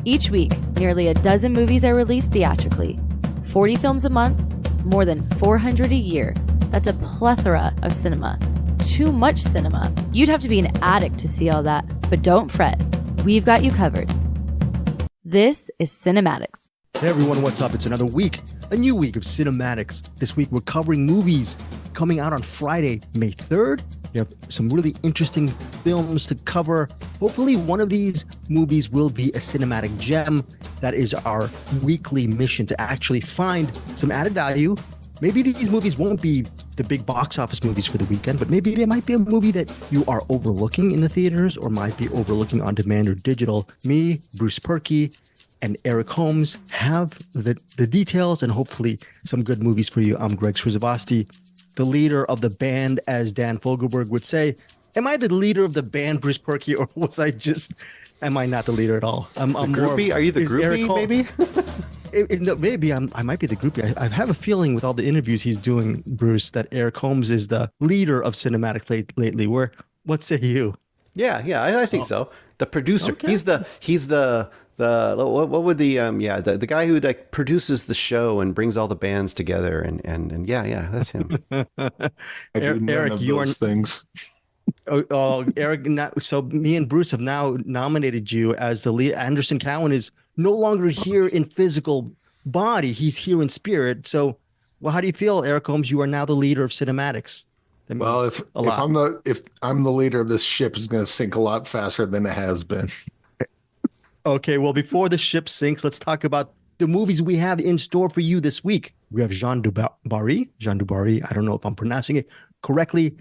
Each week, nearly a dozen movies are released theatrically. 40 films a month, more than 400 a year. That's a plethora of cinema. Too much cinema. You'd have to be an addict to see all that, but don't fret. We've got you covered. This is CinemAddicts. Hey everyone, what's up? It's another week, a new week of CinemAddicts. This week we're covering movies coming out on Friday, May 3rd. We have some really interesting films to cover. Hopefully one of these movies will be a cinematic gem. That is our weekly mission, to actually find some added value. Maybe these movies won't be the big box office movies for the weekend, but maybe they might be a movie that you are overlooking in the theaters or might be overlooking on demand or digital. Me, Bruce Purkey, and Eric Holmes have the details and hopefully some good movies for you. I'm Greg Srizavasti, the leader of the band, as Dan Fogelberg would say. Am I the leader of the band, Bruce Purkey, or am I not the leader at all? I'm groupie? Are you the groupie, maybe? Maybe I might be the groupie. I have a feeling with all the interviews he's doing, Bruce, that Eric Holmes is the leader of cinematic lately. What say you? Yeah, I think so. The producer. Okay. He's the what would the guy who like produces the show and brings all the bands together and yeah, that's him. Eric, you are things. Eric. So me and Bruce have now nominated you as the lead. Anderson Cowan is no longer here in physical body; he's here in spirit. So, how do you feel, Eric Holmes? You are now the leader of CinemAddicts. Well, if I'm the leader of this ship, it's going to sink a lot faster than it has been. Okay, well, before the ship sinks, let's talk about the movies we have in store for you this week. We have Jeanne du Barry. I don't know if I'm pronouncing it correctly.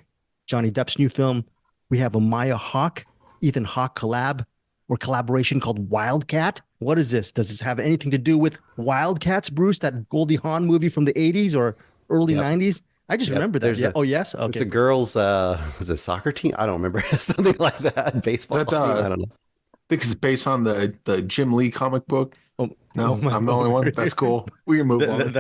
Johnny Depp's new film. We have a Maya Hawke, Ethan Hawke collaboration called Wildcat. What is this? Does this have anything to do with Wildcats, Bruce? That Goldie Hawn movie from the 80s or early 90s? I just remember that. Yes? Okay. The girls, was it soccer team? I don't remember. Something like that. Baseball team? I don't know. I think it's based on the Jim Lee comic book. Oh no, I'm the only one. That's cool. We can move on.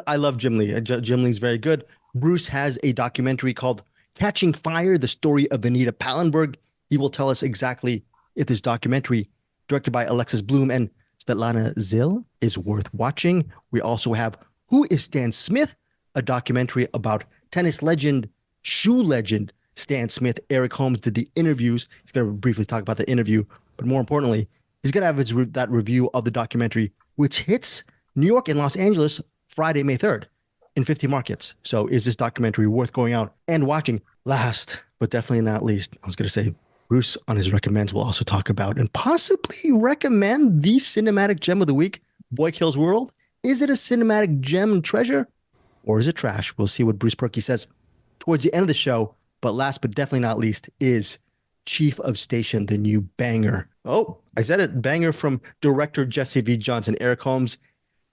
I love Jim Lee. Jim Lee's very good. Bruce has a documentary called Catching Fire: The Story of Anita Pallenberg. He will tell us exactly if this documentary, directed by Alexis Bloom and Svetlana Zil, is worth watching. We also have Who is Stan Smith? A documentary about tennis legend, shoe legend Stan Smith. Eric Holmes did the interviews. He's going to briefly talk about the interview, but more importantly, he's going to have that review of the documentary, which hits New York and Los Angeles Friday, May 3rd in 50 markets. So is this documentary worth going out and watching? Last, but definitely not least, I was going to say, Bruce on his recommends will also talk about and possibly recommend the cinematic gem of the week, Boy Kills World. Is it a cinematic gem and treasure, or is it trash? We'll see what Bruce Purkey says towards the end of the show. But last but definitely not least is Chief of Station, the new banger. Oh, I said it, banger from director Jesse V. Johnson. Eric Holmes,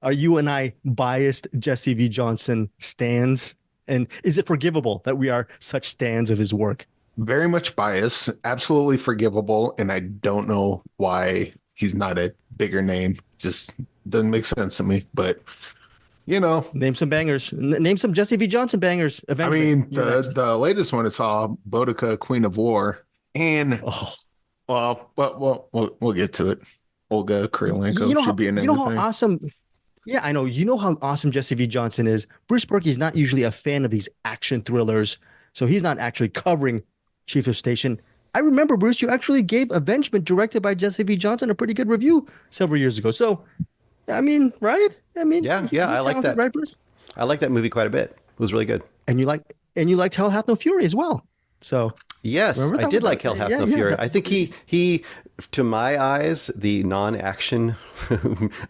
are you and I biased Jesse V. Johnson stans? And is it forgivable that we are such stans of his work? Very much biased, absolutely forgivable. And I don't know why he's not a bigger name. Just doesn't make sense to me, but... name some bangers. Name some Jesse V. Johnson bangers. Eventually. I mean, the latest one I saw, Boudica, Queen of War, and we'll get to it. Olga Kurylenko should be in everything. How awesome? Yeah, I know. You know how awesome Jesse V. Johnson is. Bruce Purkey is not usually a fan of these action thrillers, so he's not actually covering Chief of Station. I remember, Bruce, you actually gave Avengement, directed by Jesse V. Johnson, a pretty good review several years ago. So. I mean, right? I mean, yeah, I like that. Right, Bruce? I like that movie quite a bit. It was really good. And you liked Hell Hath No Fury as well. So yes, I did like Hell Hath No Fury. I think he, to my eyes, the non-action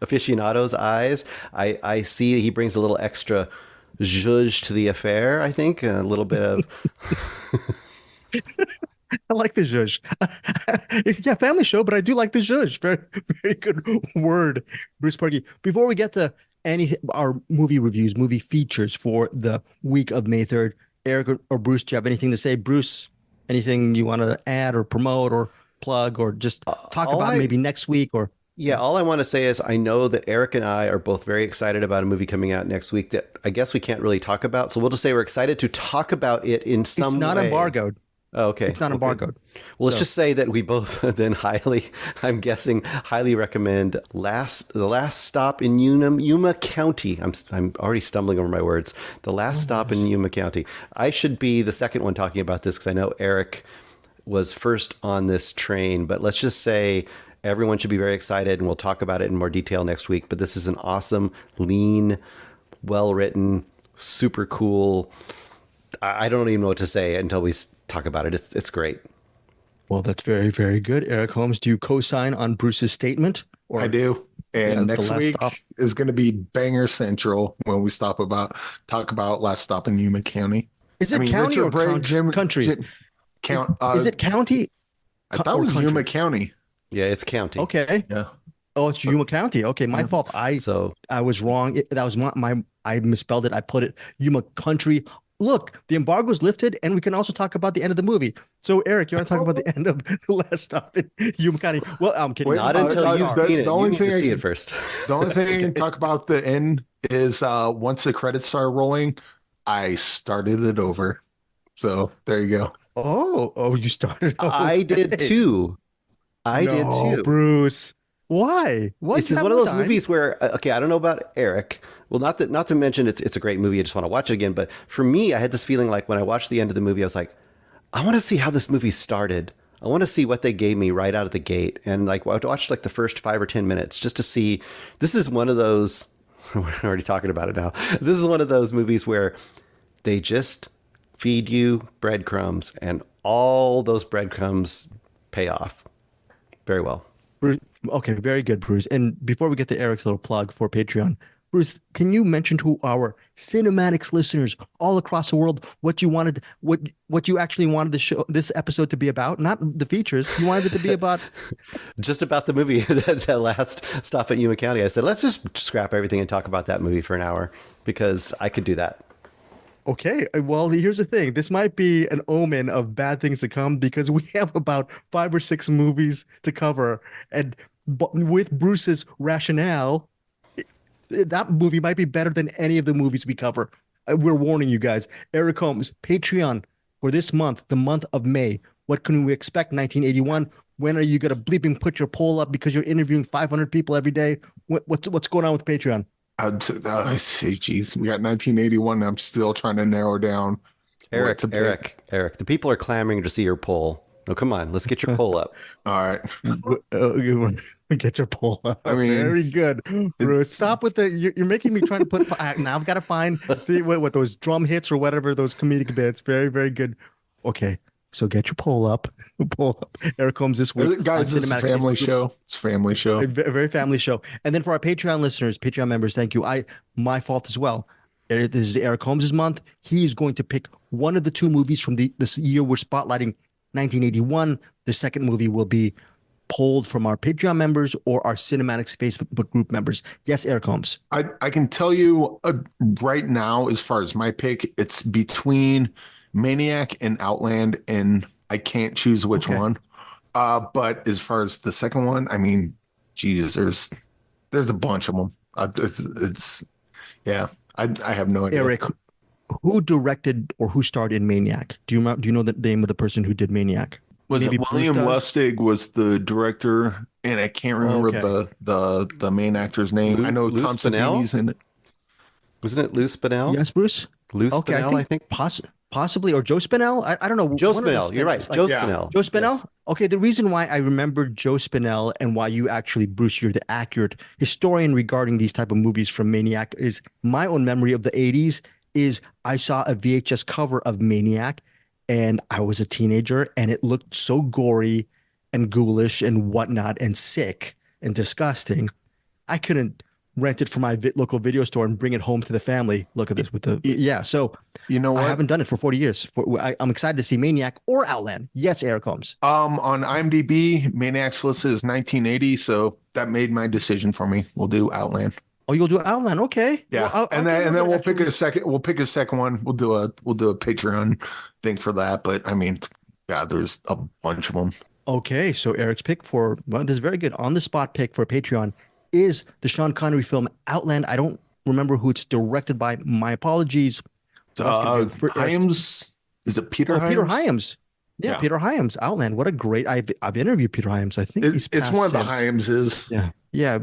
aficionado's eyes, I see he brings a little extra zhuzh to the affair. I think a little bit of. I like the zhuzh. Yeah, family show, but I do like the zhuzh. Very, very good word, Bruce Purkey. Before we get to our movie reviews, movie features for the week of May 3rd, Eric or Bruce, do you have anything to say? Bruce, anything you want to add or promote or plug or just talk about maybe next week or? Yeah, all I want to say is I know that Eric and I are both very excited about a movie coming out next week that I guess we can't really talk about. So we'll just say we're excited to talk about it in some way. It's not embargoed. Oh, okay. It's not embargoed. Well, let's just say that we both then I'm guessing, highly recommend The Last Stop in Yuma County. I'm already stumbling over my words. The Last Stop in Yuma County. I should be the second one talking about this because I know Eric was first on this train, but let's just say everyone should be very excited, and we'll talk about it in more detail next week. But this is an awesome, lean, well-written, super cool. I don't even know what to say until we talk about it. It's great. Well, that's very, very good. Eric Holmes, do you co-sign on Bruce's statement? Or, I do. And next week stop is going to be banger central when we talk about Last Stop in Yuma County. Is it county or country? Is it county? I thought it was Yuma County. Yeah, it's county. Okay. Yeah. Oh, it's Yuma County. Okay, my fault. I was wrong. That was I misspelled it. I put it Yuma Country. Look, the embargo is lifted, and we can also talk about the end of the movie. So, Eric, you want to talk about the end of The Last Stop in Yuma County? Well, I'm kidding. Not until you've seen it. You need to see it first. The only thing I can talk about the end is once the credits start rolling, I started it over. So there you go. Oh, you started over. I did too. I did too. Bruce. Why? It's one of those movies where, okay, I don't know about Eric. Well, not to mention it's a great movie. I just want to watch it again. But for me, I had this feeling like when I watched the end of the movie, I was like, I want to see how this movie started. I want to see what they gave me right out of the gate. And like I watched like the first 5 or 10 minutes just to see. This is one of those, we're already talking about it now. This is one of those movies where they just feed you breadcrumbs and all those breadcrumbs pay off very well. Okay, very good, Bruce. And before we get to Eric's little plug for Patreon, Bruce, can you mention to our CinemAddicts listeners all across the world what you actually wanted the show, this episode to be about? Not the features. You wanted it to be about just about the movie, that Last Stop at Yuma County. I said, let's just scrap everything and talk about that movie for an hour because I could do that. Okay, well, here's the thing. This might be an omen of bad things to come because we have about 5 or 6 movies to cover. And with Bruce's rationale, that movie might be better than any of the movies we cover. We're warning you guys. Eric Holmes, Patreon for this month, the month of May. What can we expect? 1981. When are you going to bleeping put your poll up because you're interviewing 500 people every day? What's going on with Patreon? I'd say, geez, we got 1981. I'm still trying to narrow down. Eric, the people are clamoring to see your poll. No, come on, let's get your poll up. All right. Get your poll up. I mean, very good. Bruce, stop with you're making me trying to put, now I've got to find what those drum hits or whatever, those comedic bits. Very, very good. Okay. So get your poll up. Eric Holmes this week. Guys, it's a family show. It's a family show. A very family show. And then for our Patreon listeners, Patreon members, thank you. My fault as well. This is Eric Holmes' month. He is going to pick one of the 2 movies from this year we're spotlighting, 1981. The second movie will be polled from our Patreon members or our CinemAddicts Facebook group members. Yes, Eric Holmes. I can tell you right now, as far as my pick, it's between Maniac and Outland, and I can't choose which one. But as far as the second one, I mean, geez, there's a bunch of them. I have no idea. Eric, who directed or who starred in Maniac? Do you know the name of the person who did Maniac? Maybe William Lustig was the director, and I can't remember the main actor's name. I know Tom Savini's in it. Wasn't it Lou Spinell? Yes, Bruce. Lou Spinell, I think. Possibly, or Joe Spinell. I don't know. Joe Spinell. You're right. Joe Spinell. Joe Spinell. Yes. Okay. The reason why I remember Joe Spinell and why you actually, Bruce, you're the accurate historian regarding these type of movies from Maniac is my own memory of the 80s is I saw a VHS cover of Maniac and I was a teenager and it looked so gory and ghoulish and whatnot and sick and disgusting. I couldn't rent it from my local video store and bring it home to the family. Look at this So you know what? I haven't done it for 40 years. I'm excited to see Maniac or Outland. Yes, Eric Holmes. On IMDb, Maniac's listed as 1980, so that made my decision for me. We'll do Outland. Oh, you'll do Outland, okay? Yeah, well, and then we'll pick a second. We'll pick a second one. We'll do a Patreon thing for that. But I mean, yeah, there's a bunch of them. Okay, so Eric's pick this is very good on the spot pick for Patreon is the Sean Connery film Outland. I don't remember who it's directed by. My apologies. Hyams. Is it Peter Hyams? Peter Hyams. Yeah, Peter Hyams, Outland. What a great! I've interviewed Peter Hyams. I think it's one of the Hyameses. Yeah.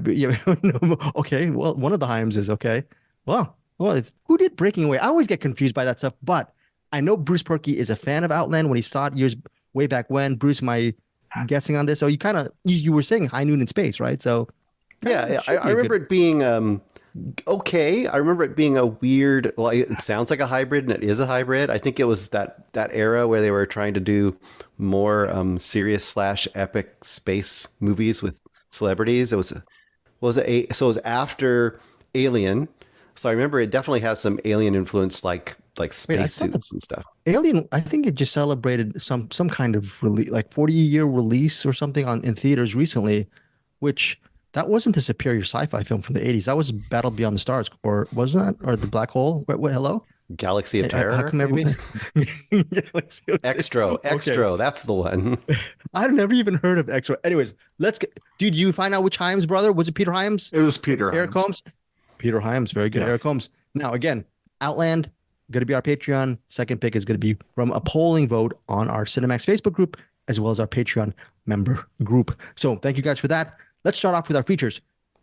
No, okay. Well, one of the Hyams is okay. Well, who did Breaking Away? I always get confused by that stuff, but I know Bruce Purkey is a fan of Outland when he saw it years way back when. Bruce, am I guessing on this? So you were saying High Noon in Space, right? So yeah, I remember it being okay. I remember it being a weird. Well, it sounds like a hybrid, and it is a hybrid. I think it was that era where they were trying to do more serious / epic space movies with celebrities. It was after Alien. So I remember it definitely has some Alien influence, like spacesuits and stuff. Alien, I think it just celebrated some kind of release, like 40-year release or something in theaters recently, which that wasn't a superior sci-fi film from the 80s. That was Battle Beyond the Stars, or wasn't that? Or The Black Hole? What hello? Galaxy of Terror? How come everyone... Extra, Okay. that's the one. I've never even heard of Extra. Anyways, Dude, you find out which Hyams brother? Was it Peter Hyams? It was Peter Eric Holmes? Peter Hyams, very good. Yeah. Eric Holmes. Now, again, Outland, going to be our Patreon. Second pick is going to be from a polling vote on our CinemAddicts Facebook group, as well as our Patreon member group. So thank you guys for that. Let's start off with our features.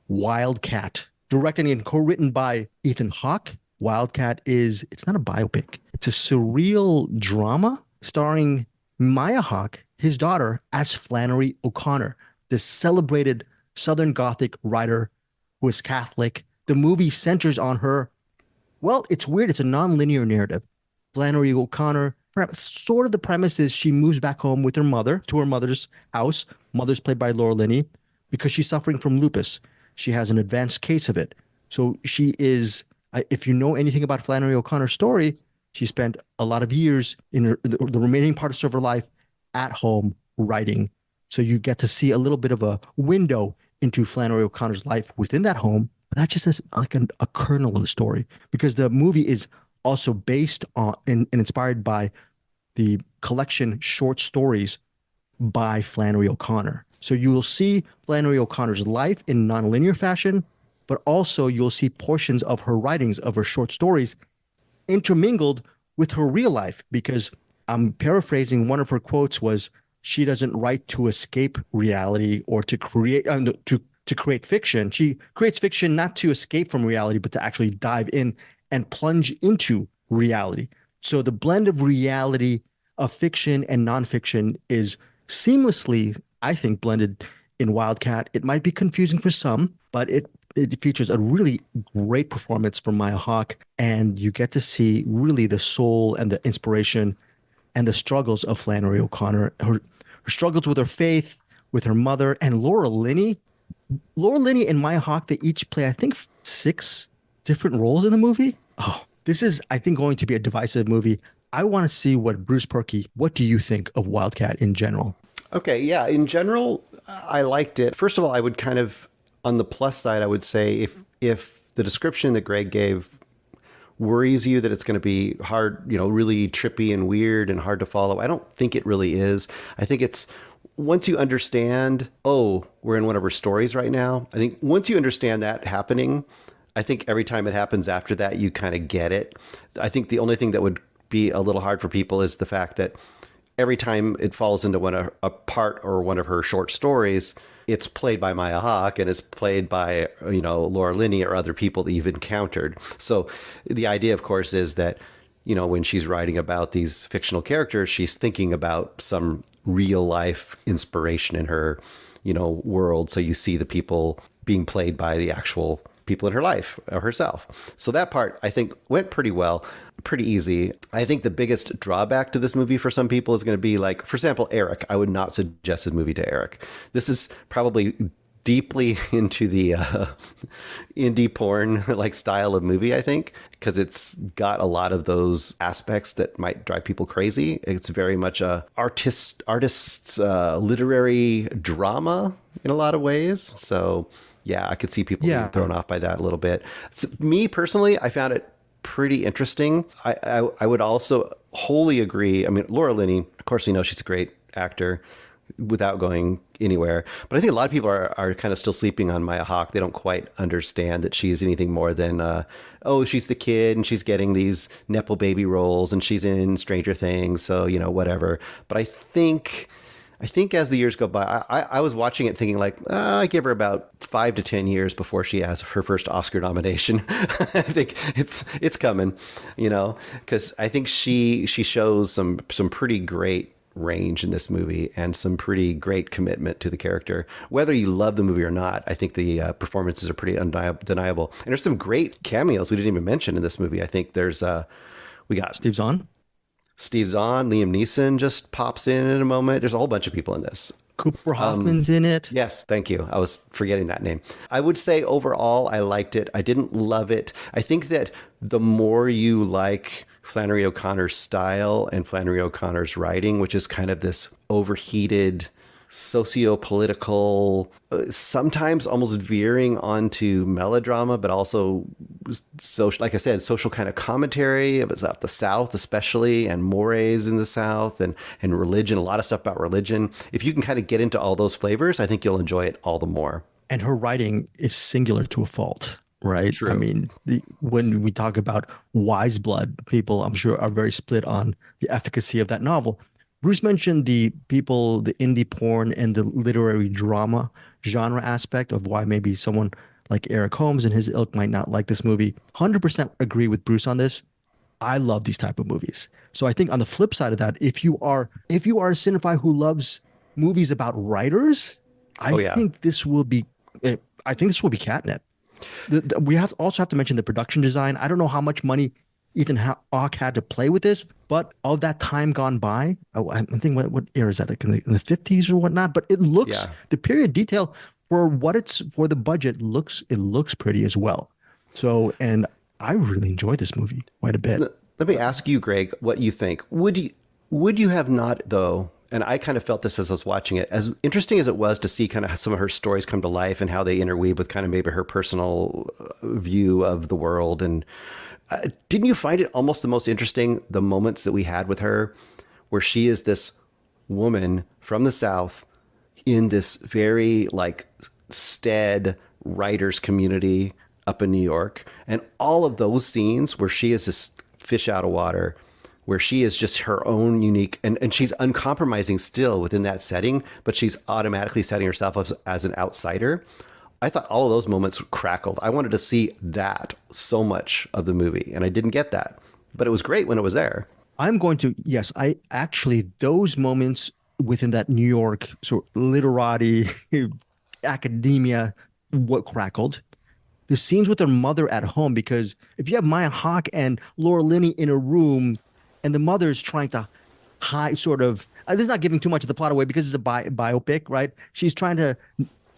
Wildcat, directed and co-written by Ethan Hawke. Wildcat it's not a biopic. It's a surreal drama starring Maya Hawke, his daughter, as Flannery O'Connor, this celebrated Southern Gothic writer who is Catholic. The movie centers on her. Well, it's weird. It's a non-linear narrative. Flannery O'Connor, sort of the premise is she moves back home with her mother to her mother's house. Mother's played by Laura Linney, because she's suffering from lupus. She has an advanced case of it. So she is, if you know anything about Flannery O'Connor's story, she spent a lot of years in the remaining parts of her life at home writing. So you get to see a little bit of a window into Flannery O'Connor's life within that home. But that's just like a kernel of the story, because the movie is also based on and inspired by the collection short stories by Flannery O'Connor. So you will see Flannery O'Connor's life in nonlinear fashion, but also you'll see portions of her writings, of her short stories, intermingled with her real life, because I'm paraphrasing, one of her quotes was, she doesn't write to escape reality or to create to create fiction. She creates fiction not to escape from reality, but to actually dive in and plunge into reality. So the blend of reality, of fiction and nonfiction is seamlessly, I think, blended in Wildcat. It might be confusing for some, but it features a really great performance from Maya Hawke, and you get to see really the soul and the inspiration and the struggles of Flannery O'Connor, her struggles with her faith, with her mother, and Laura Linney. Laura Linney and Maya Hawke, they each play, I think, 6 different roles in the movie. Oh, this is, I think, going to be a divisive movie. I want to see what do you think of Wildcat in general? Okay, yeah, in general, I liked it. First of all, I would kind of, on the plus side, I would say if the description that Greg gave worries you that it's going to be hard, really trippy and weird and hard to follow, I don't think it really is. I think it's, once you understand, we're in one of her stories right now, I think once you understand that happening, I think every time it happens after that, you kind of get it. I think the only thing that would be a little hard for people is the fact that every time it falls into a part or one of her short stories, it's played by Maya Hawke and it's played by, Laura Linney or other people that you've encountered. So the idea, of course, is that, when she's writing about these fictional characters, she's thinking about some real life inspiration in her, world. So you see the people being played by the actual people in her life or herself. So that part, I think, went pretty well, pretty easy. I think the biggest drawback to this movie for some people is going to be, like, for example, Eric. I would not suggest this movie to Eric. This is probably deeply into the indie porn like style of movie, I think, because it's got a lot of those aspects that might drive people crazy. It's very much a artist's literary drama in a lot of ways. So yeah, I could see people being thrown off by that a little bit. So, me personally, I found it pretty interesting. I would also wholly agree. I mean, Laura Linney, of course, we know she's a great actor. without going anywhere. But I think a lot of people are kind of still sleeping on Maya Hawke. They don't quite understand that she's anything more than, she's the kid and she's getting these Nepo baby roles and she's in Stranger Things. So, whatever. But I think as the years go by, I was watching it thinking like, I give her about 5 to 10 years before she has her first Oscar nomination. I think it's coming, because I think she shows some pretty great range in this movie and some pretty great commitment to the character. Whether you love the movie or not, I think the performances are pretty undeniable. And there's some great cameos we didn't even mention in this movie. I think there's we got Steve Zahn, Liam Neeson just pops in a moment. There's a whole bunch of people in this. Cooper Hoffman's in it. Yes, thank you. I was forgetting that name. I would say overall, I liked it. I didn't love it. I think that the more you like Flannery O'Connor's style and Flannery O'Connor's writing, which is kind of this overheated, socio-political, sometimes almost veering onto melodrama, but also social, like I said, social kind of commentary about the South, especially, and mores in the South, and religion, a lot of stuff about religion. If you can kind of get into all those flavors, I think you'll enjoy it all the more. And her writing is singular to a fault. Right. True. I mean, when we talk about Wise Blood, people, I'm sure, are very split on the efficacy of that novel. Bruce mentioned the indie porn and the literary drama genre aspect of why maybe someone like Eric Holmes and his ilk might not like this movie. 100% agree with Bruce on this. I love these type of movies. So I think on the flip side of that, if you are a cinephile who loves movies about writers, I think this will be catnip. We also have to mention the production design. I don't know how much money Ethan Hawke had to play with this, but of that time gone by, I think what era is that, like in the 50s or whatnot? But it looks, the period detail for the budget looks pretty as well. So, and I really enjoyed this movie quite a bit. Let me ask you, Greg, what you think. Would you have not, though? And I kind of felt this as I was watching it, as interesting as it was to see kind of some of her stories come to life and how they interweave with kind of maybe her personal view of the world. And didn't you find it almost the most interesting, the moments that we had with her, where she is this woman from the South in this very like stead writers community up in New York, and all of those scenes where she is this fish out of water, where she is just her own unique, and she's uncompromising still within that setting, but she's automatically setting herself up as an outsider. I thought all of those moments crackled. I wanted to see that so much of the movie, and I didn't get that, but it was great when it was there. I actually, those moments within that New York sort of literati academia, what crackled. The scenes with her mother at home, because if you have Maya Hawke and Laura Linney in a room, and the mother is trying to hide, sort of, this is not giving too much of the plot away because it's a biopic, right? She's trying to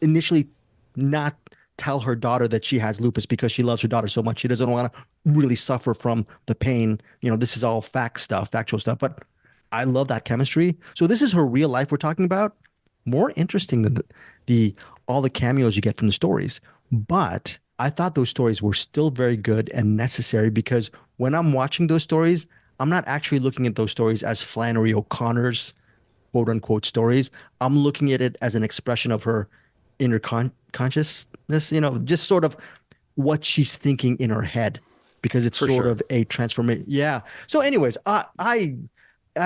initially not tell her daughter that she has lupus because she loves her daughter so much. She doesn't want to really suffer from the pain. This is all factual stuff, but I love that chemistry. So this is her real life we're talking about. More interesting than all the cameos you get from the stories. But I thought those stories were still very good and necessary, because when I'm watching those stories, I'm not actually looking at those stories as Flannery O'Connor's quote unquote stories. I'm looking at it as an expression of her inner consciousness, just sort of what she's thinking in her head, because it's sort of a transformation. Yeah. So anyways, I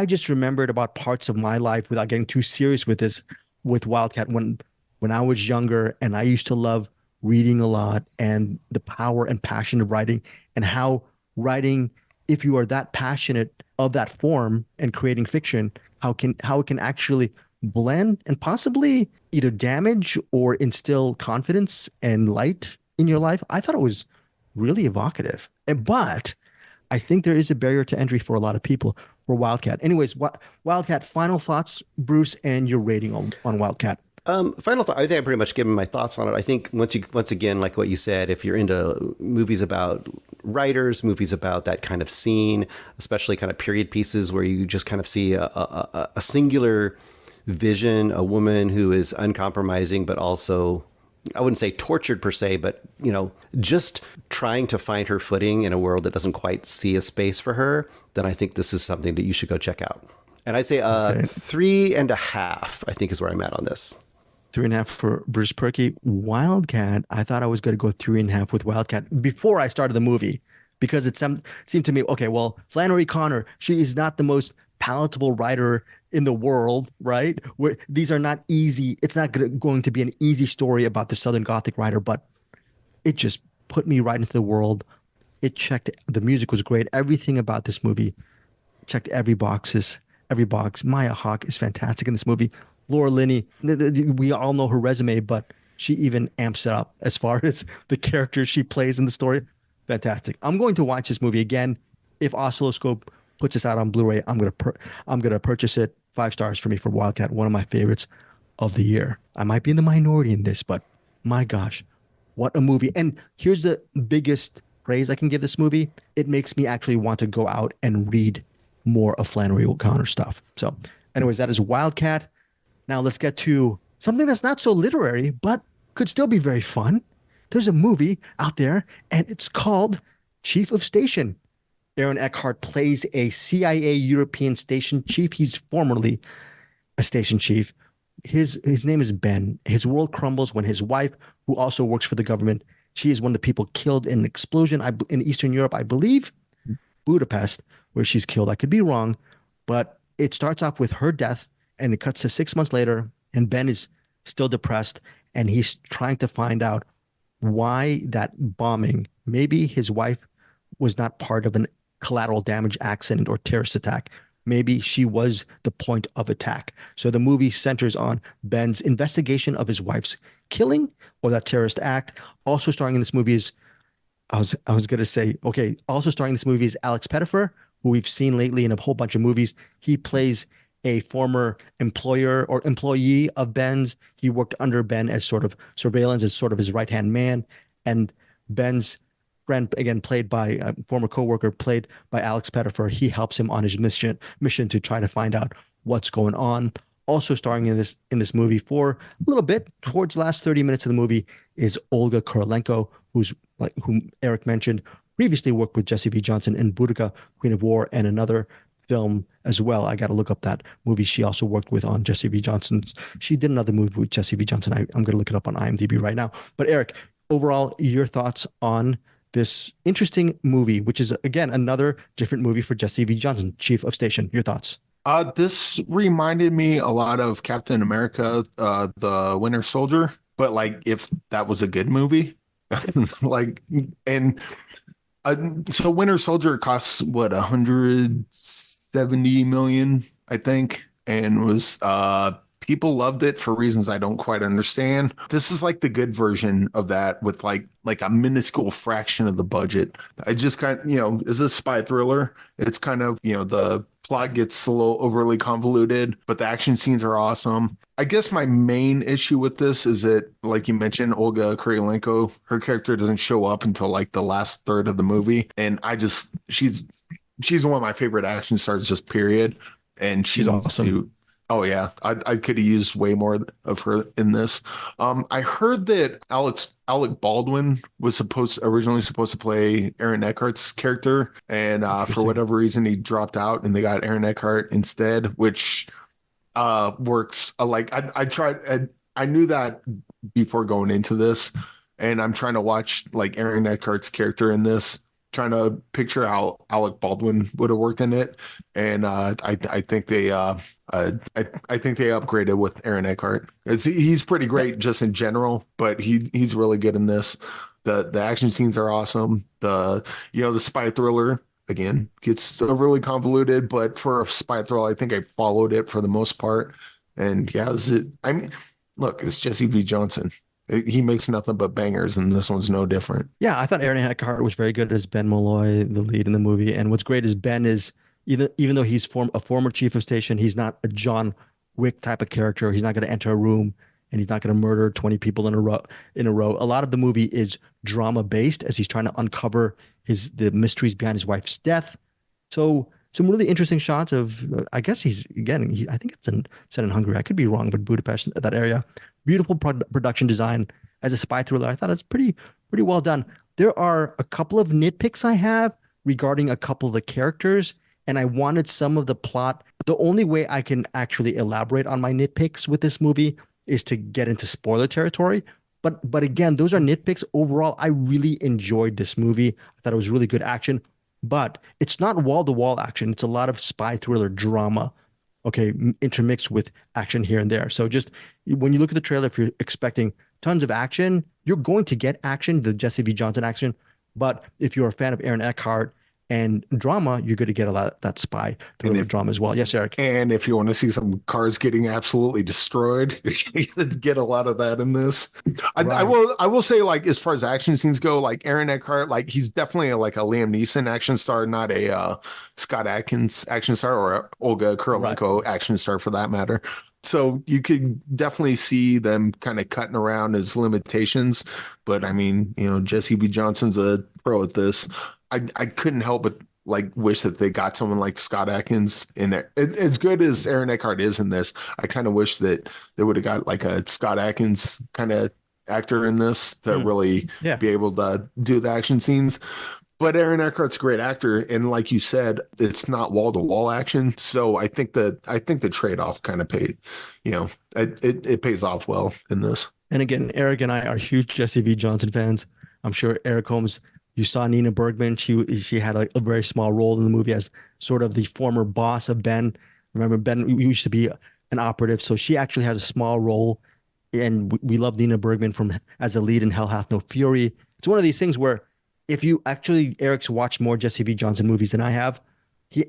just remembered about parts of my life, without getting too serious with this, with Wildcat, when I was younger, and I used to love reading a lot, and the power and passion of writing, and how writing, if you are that passionate of that form and creating fiction, how it can actually blend and possibly either damage or instill confidence and light in your life. I thought it was really evocative. But I think there is a barrier to entry for a lot of people for Wildcat. Anyways, Wildcat, final thoughts, Bruce, and your rating on Wildcat. Final thought. I think I pretty much given my thoughts on it. I think once again, like what you said, if you're into movies about writers, movies about that kind of scene, especially kind of period pieces where you just kind of see a singular vision, a woman who is uncompromising, but also, I wouldn't say tortured per se, but, just trying to find her footing in a world that doesn't quite see a space for her, then I think this is something that you should go check out. And I'd say Okay. 3.5, I think, is where I'm at on this. 3.5 for Bruce Purkey. Wildcat, I thought I was going to go 3.5 with Wildcat before I started the movie because it seemed to me, okay, well, Flannery Connor, she is not the most palatable writer in the world, right? These are not easy. It's not going to be an easy story about the Southern Gothic writer, but it just put me right into the world. It checked, the music was great. Everything about this movie checked every box. Maya Hawke is fantastic in this movie. Laura Linney, we all know her resume, but she even amps it up as far as the characters she plays in the story. Fantastic. I'm going to watch this movie again. If Oscilloscope puts this out on Blu-ray, I'm gonna purchase it. 5 stars for me for Wildcat, one of my favorites of the year. I might be in the minority in this, but my gosh, what a movie. And here's the biggest praise I can give this movie. It makes me actually want to go out and read more of Flannery O'Connor stuff. So anyways, that is Wildcat. Now let's get to something that's not so literary, but could still be very fun. There's a movie out there, and it's called Chief of Station. Aaron Eckhart plays a CIA European station chief. He's formerly a station chief. His name is Ben. His world crumbles when his wife, who also works for the government, she is one of the people killed in an explosion in Eastern Europe, I believe, Budapest, where she's killed. I could be wrong, but it starts off with her death, and it cuts to 6 months later, and Ben is still depressed, and he's trying to find out why that bombing, maybe his wife was not part of an collateral damage accident or terrorist attack. Maybe she was the point of attack. So the movie centers on Ben's investigation of his wife's killing or that terrorist act. Also starring in this movie is, I was going to say, okay, also starring in this movie is Alex Pettyfer, who we've seen lately in a whole bunch of movies. He plays a former employer or employee of Ben's. He worked under Ben as sort of surveillance, as sort of his right-hand man. And Ben's friend, again, played by a former coworker, played by Alex Pettyfer. He helps him on his mission to try to find out what's going on. Also starring in this movie for a little bit, towards the last 30 minutes of the movie, is Olga Kurylenko, whom Eric mentioned, previously worked with Jesse V. Johnson in Boudica, Queen of War, and another film as well. I got to look up that movie she also worked with on Jesse V. Johnson's. She did another movie with Jesse V. Johnson. I'm going to look it up on IMDb right now. But Eric, overall, your thoughts on this interesting movie, which is, again, another different movie for Jesse V. Johnson, Chief of Station. Your thoughts? This reminded me a lot of Captain America, the Winter Soldier, but like if that was a good movie, like, and so Winter Soldier costs what, 170 million, I think, and was people loved it for reasons I don't quite understand. This is like the good version of that with like a minuscule fraction of the budget. I just kind of, is a spy thriller. It's kind of, the plot gets a little overly convoluted, but the action scenes are awesome. I guess my main issue with this is that, like you mentioned, Olga Kurylenko, her character doesn't show up until like the last third of the movie. And she's one of my favorite action stars, just period. And she's awesome. Oh yeah, I could have used way more of her in this. I heard that Alec Baldwin was originally supposed to play Aaron Eckhart's character, and for whatever reason he dropped out, and they got Aaron Eckhart instead, which works. I knew that before going into this, and I'm trying to watch like Aaron Eckhart's character in this, trying to picture how Alec Baldwin would have worked in it, and I think they upgraded with Aaron Eckhart. He's pretty great just in general, but he's really good in this. The action scenes are awesome. The spy thriller again gets really convoluted, but for a spy thriller, I think I followed it for the most part. And yeah, look, it's Jesse V. Johnson. He makes nothing but bangers, and this one's no different. Yeah, I thought Aaron Eckhart was very good as Ben Malloy, the lead in the movie. And what's great is Ben is, even though he's a former chief of station, he's not a John Wick type of character. He's not going to enter a room and he's not going to murder 20 people in a row. A lot of the movie is drama based as he's trying to uncover the mysteries behind his wife's death. So some really interesting shots of, I guess I think it's set in Hungary. I could be wrong, but Budapest, that area. Beautiful production design. As a spy thriller, I thought it's pretty well done. There are a couple of nitpicks I have regarding a couple of the characters, and I wanted some of the plot. The only way I can actually elaborate on my nitpicks with this movie is to get into spoiler territory. But again, those are nitpicks. Overall, I really enjoyed this movie. I thought it was really good action, but it's not wall-to-wall action. It's a lot of spy thriller drama, okay, intermixed with action here and there. So just when you look at the trailer, if you're expecting tons of action, you're going to get action, the Jesse V. Johnson action. But if you're a fan of Aaron Eckhart and drama, you're going to get a lot of that spy thriller drama as well. Yes, Eric. And if you want to see some cars getting absolutely destroyed, you get a lot of that in this. Right. I will say, like, as far as action scenes go, like Aaron Eckhart, like he's definitely like a Liam Neeson action star, not a Scott Adkins action star or a Olga Kurylenko action star for that matter. So you could definitely see them kind of cutting around his limitations. But I mean, you know, Jesse B. Johnson's a pro at this. I couldn't help but like wish that they got someone like Scott Adkins in there. As good as Aaron Eckhart is in this, I kind of wish that they would have got like a Scott Adkins kind of actor in this to really be able to do the action scenes. But Aaron Eckhart's a great actor, and like you said, it's not wall to wall action. So I think the trade off kind of pays, you know, it pays off well in this. And again, Eric and I are huge Jesse V. Johnson fans. I'm sure Eric Holmes. You saw Nina Bergman. She had a very small role in the movie as sort of the former boss of Ben. Remember, Ben used to be an operative, so she actually has a small role. And we love Nina Bergman as a lead in Hell Hath No Fury. It's one of these things where if you actually, Eric's watched more Jesse V. Johnson movies than I have, he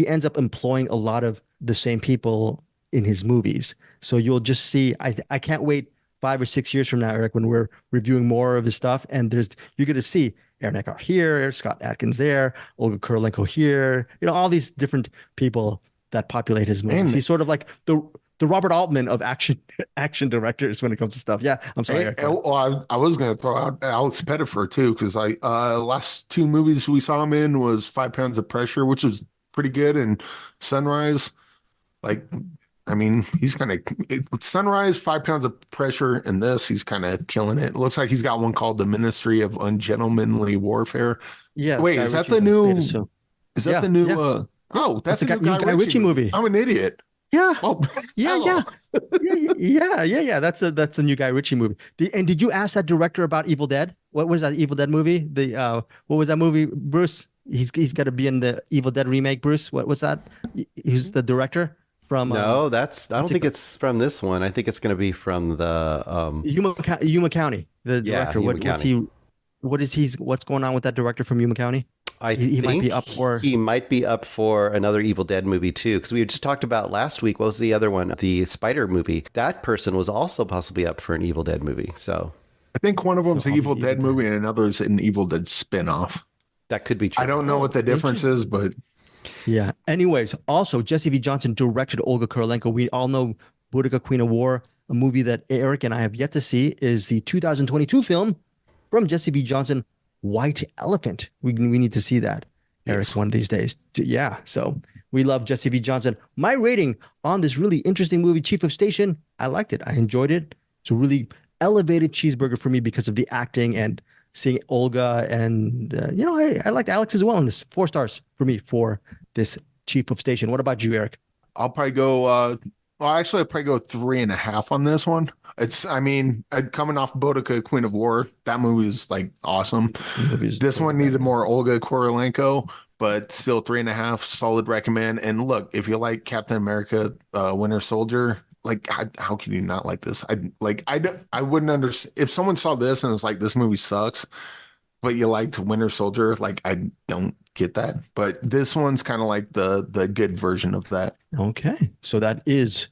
ends up employing a lot of the same people in his movies. So you'll just see, I can't wait 5 or 6 years from now, Eric, when we're reviewing more of his stuff, and you're going to see Aaron Eckhart here, Scott Adkins there, Olga Kurylenko here, you know, all these different people that populate his movies. He's sort of like the Robert Altman of action directors when it comes to stuff. Yeah, I'm sorry. Eric. Well, I was going to throw out Alex Pettyfer too, because last 2 movies we saw him in was 5 Pounds of Pressure, which was pretty good, and Sunrise. Like, I mean, he's kind of Sunrise, 5 Pounds of Pressure, and this, he's kind of killing it. It looks like he's got one called The Ministry of Ungentlemanly Warfare. Yeah. Wait, is that the new? Is that the new? Yeah. Oh, that's a new Guy Ritchie movie. I'm an idiot. Yeah. Oh, yeah. That's a new Guy Ritchie movie. And did you ask that director about Evil Dead? What was that Evil Dead movie? What was that movie, Bruce? He's got to be in the Evil Dead remake, Bruce. What was that? He's the director. No, I don't think it's from this one. I think it's going to be from the Yuma County. The director. What's going on with that director from Yuma County? He might be up for another Evil Dead movie too, because we just talked about last week. What was the other one? The Spider movie. That person was also possibly up for an Evil Dead movie. So I think one of them's the Evil Dead movie, and another's an Evil Dead spinoff. That could be true. I don't know what the difference is, but. Yeah. Anyways, also Jesse V. Johnson directed Olga Kurylenko. We all know Boudica, Queen of War. A movie that Eric and I have yet to see is the 2022 film from Jesse V. Johnson, White Elephant. We need to see that, Eric, one of these days. Yeah. So we love Jesse V. Johnson. My rating on this really interesting movie, Chief of Station, I liked it. I enjoyed it. It's a really elevated cheeseburger for me because of the acting and seeing Olga, and I liked Alex as well in this. 4 stars for me for this Chief of Station. What about you, Eric? I'll probably go I'll probably go 3.5 on this one. Coming off Boudica, Queen of War, that movie is like awesome. This one needed more Olga Kurylenko, but still 3.5, solid recommend. And look, if you like Captain America, Winter Soldier, like, how can you not like this? I wouldn't understand if someone saw this and was like, this movie sucks, but you liked Winter Soldier. Like, I don't get that. But this one's kind of like the good version of that. Okay. So that is,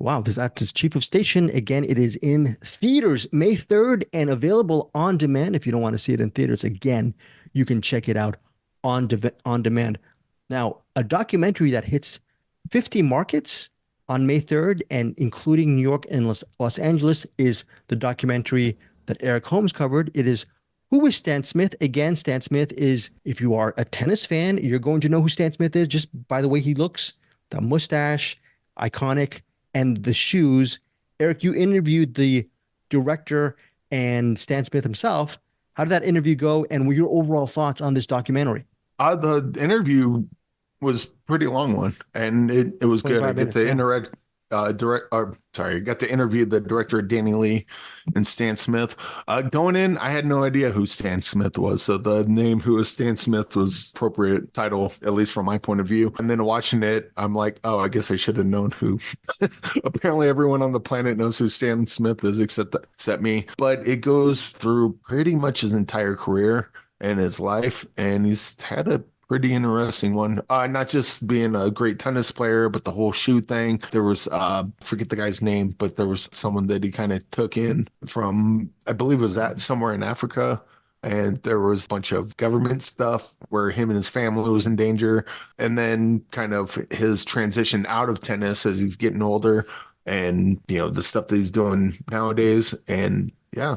wow, that's Chief of Station. Again, it is in theaters May 3rd and available on demand. If you don't want to see it in theaters, again, you can check it out on demand. Now, a documentary that hits 50 markets on May 3rd, and including New York and Los Angeles, is the documentary that Eric Holmes covered. It is Who is Stan Smith? Again, Stan Smith is, if you are a tennis fan, you're going to know who Stan Smith is just by the way he looks, the mustache, iconic, and the shoes. Eric, you interviewed the director and Stan Smith himself. How did that interview go, and what were your overall thoughts on this documentary? The interview was pretty long one, and it was good. I 25 get minutes, the yeah. got to interview the director Danny Lee and Stan Smith. Going in, I had no idea who Stan Smith was, so the name "Who is Stan Smith" was appropriate title, at least from my point of view. And then watching it, I'm like, oh, I guess I should have known who. Apparently, everyone on the planet knows who Stan Smith is, except me. But it goes through pretty much his entire career and his life, and he's had a pretty interesting one. Not just being a great tennis player, but the whole shoe thing. There was forget the guy's name, but there was someone that he kind of took in from, I believe it was that somewhere in Africa. And there was a bunch of government stuff where him and his family was in danger. And then kind of his transition out of tennis as he's getting older and, the stuff that he's doing nowadays. And yeah,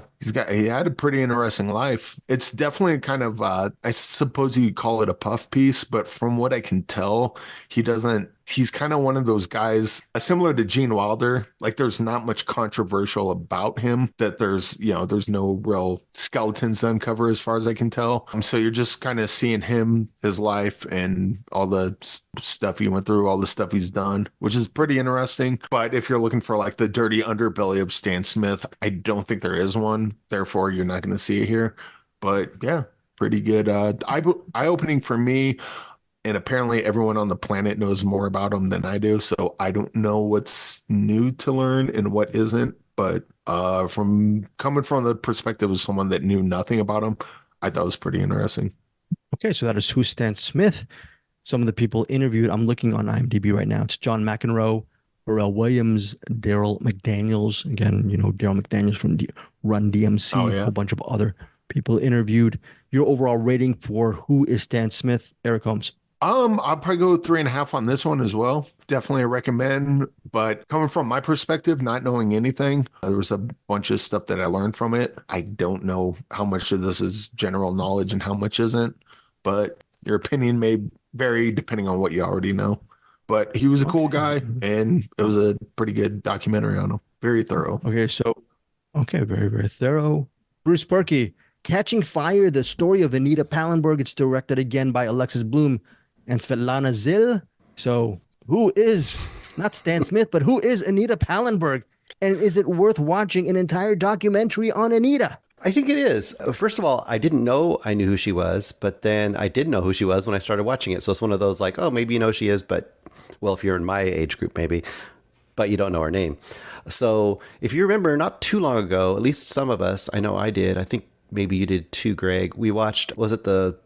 he had a pretty interesting life. It's definitely kind of, I suppose you could call it a puff piece, but from what I can tell, he's kind of one of those guys similar to Gene Wilder. Like there's not much controversial about him, that there's no real skeletons to uncover as far as I can tell. So you're just kind of seeing him, his life, and all the stuff he went through, all the stuff he's done, which is pretty interesting. But if you're looking for like the dirty underbelly of Stan Smith, I don't think there is one. Therefore, you're not going to see it here. But yeah, pretty good. Eye-opening for me. And apparently everyone on the planet knows more about him than I do. So I don't know what's new to learn and what isn't. But from coming from the perspective of someone that knew nothing about him, I thought it was pretty interesting. Okay, so that is Who Stan Smith. Some of the people interviewed, I'm looking on IMDb right now. It's John McEnroe, Pharrell Williams, Daryl McDaniels. Again, Daryl McDaniels from Run DMC, Oh, yeah. A whole bunch of other people interviewed. Your overall rating for Who is Stan Smith, Eric Holmes? I'll probably go 3.5 on this one as well. Definitely recommend, but coming from my perspective, not knowing anything, there was a bunch of stuff that I learned from it. I don't know how much of this is general knowledge and how much isn't, but your opinion may vary depending on what you already know. But he was a cool guy, and it was a pretty good documentary on him. Very thorough. Okay, very, very thorough. Bruce Purkey, Catching Fire, the story of Anita Pallenberg. It's directed again by Alexis Bloom and Svetlana Zil. So who is, not Stan Smith, but who is Anita Pallenberg? And is it worth watching an entire documentary on Anita? I think it is. First of all, I didn't know I knew who she was, but then I did know who she was when I started watching it. So it's one of those like, oh, maybe you know who she is, but, well, if you're in my age group, maybe, but you don't know her name. So if you remember not too long ago, at least some of us, I know I did, I think maybe you did too, Greg. We watched, was it the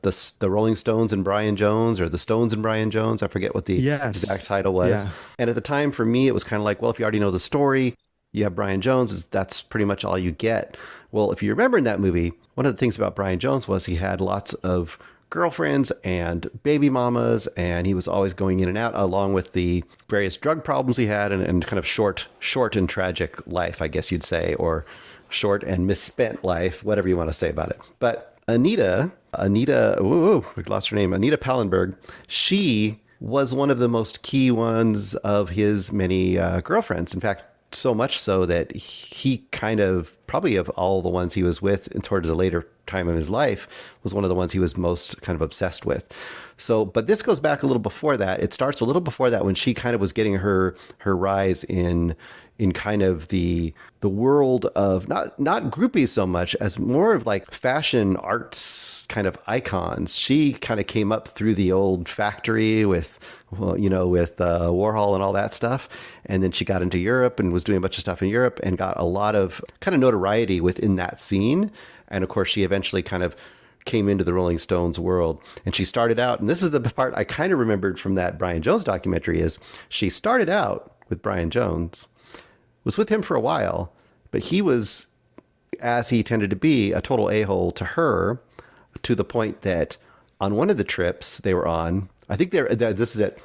Rolling Stones and Brian Jones, or the Stones and Brian Jones? I forget what the exact title was. Yeah. And at the time, for me, it was kind of like, well, if you already know the story, you have Brian Jones, that's pretty much all you get. Well, if you remember in that movie, one of the things about Brian Jones was he had lots of girlfriends and baby mamas, and he was always going in and out, along with the various drug problems he had, and kind of short and tragic life, I guess you'd say, or short and misspent life, whatever you want to say about it. But Anita, we lost her name, Anita Pallenberg, she was one of the most key ones of his many girlfriends. In fact, so much so that he kind of, probably of all the ones he was with towards a later time of his life, was one of the ones he was most kind of obsessed with. So, but this goes back a little before that. It starts a little before that, when she kind of was getting her rise in kind of the world of not groupies so much as more of like fashion arts kind of icons. She kind of came up through the old factory with Warhol and all that stuff. And then she got into Europe and was doing a bunch of stuff in Europe and got a lot of kind of notoriety within that scene. And of course, she eventually kind of came into the Rolling Stones world. And she started out, and this is the part I kind of remembered from that Brian Jones documentary, is she started out with Brian Jones, was with him for a while, but he was, as he tended to be, a total a-hole to her, to the point that on one of the trips they were on, I think this is it,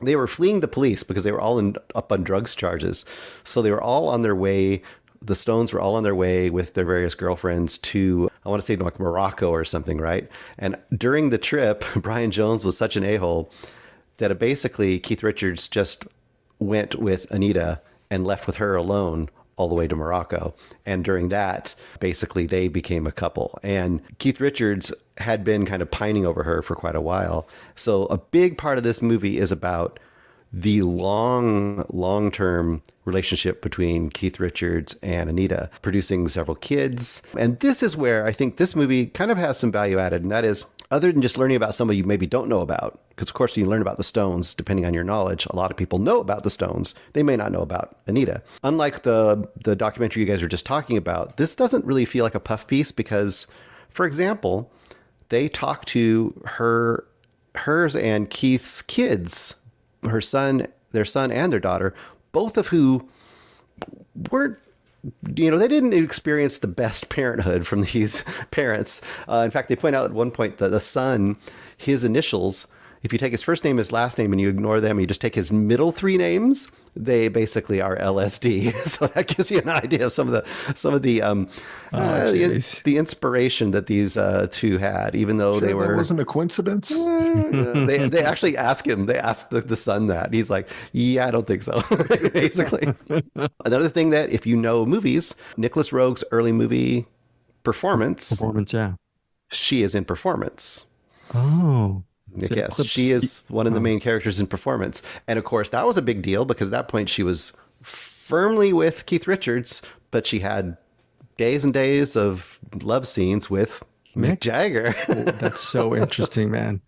they were fleeing the police because they were all up on drugs charges. So they were all on their way, the Stones were all on their way with their various girlfriends to, I want to say like Morocco or something, right? And during the trip, Brian Jones was such an a-hole that basically Keith Richards just went with Anita and left with her alone all the way to Morocco. And during that, basically, they became a couple. And Keith Richards had been kind of pining over her for quite a while. So a big part of this movie is about the long-term relationship between Keith Richards and Anita, producing several kids. And this is where I think this movie kind of has some value added, and that is, other than just learning about somebody you maybe don't know about, because of course you learn about the Stones, depending on your knowledge, a lot of people know about the Stones. They may not know about Anita. Unlike the documentary you guys were just talking about, this doesn't really feel like a puff piece because, for example, they talk to hers and Keith's kids, their son and their daughter, both of who weren't, they didn't experience the best parenthood from these parents. In fact, they point out at one point that the son, his initials, if you take his first name, his last name, and you ignore them, you just take his middle three names, they basically are LSD. So that gives you an idea of some of the inspiration that these two had, even though sure, they were. That wasn't a coincidence. They actually ask him. They asked the son that. He's like, yeah, I don't think so. Basically, another thing that if you know movies, Nicholas Roeg's early movie Performance, yeah, she is in Performance. Oh. Yes, she is one of the main characters in Performance. And of course, that was a big deal because at that point she was firmly with Keith Richards, but she had days and days of love scenes with Mick Jagger. That's so interesting, man.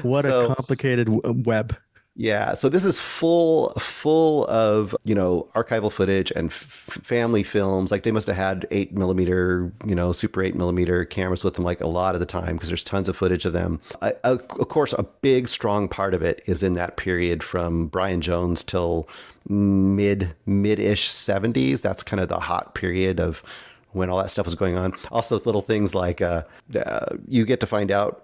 What a complicated web. Yeah, so this is full of, archival footage and family films. Like they must have had 8mm, super 8mm cameras with them like a lot of the time because there's tons of footage of them. Of course, a big, strong part of it is in that period from Brian Jones till mid-ish 70s. That's kind of the hot period of when all that stuff was going on. Also, little things like you get to find out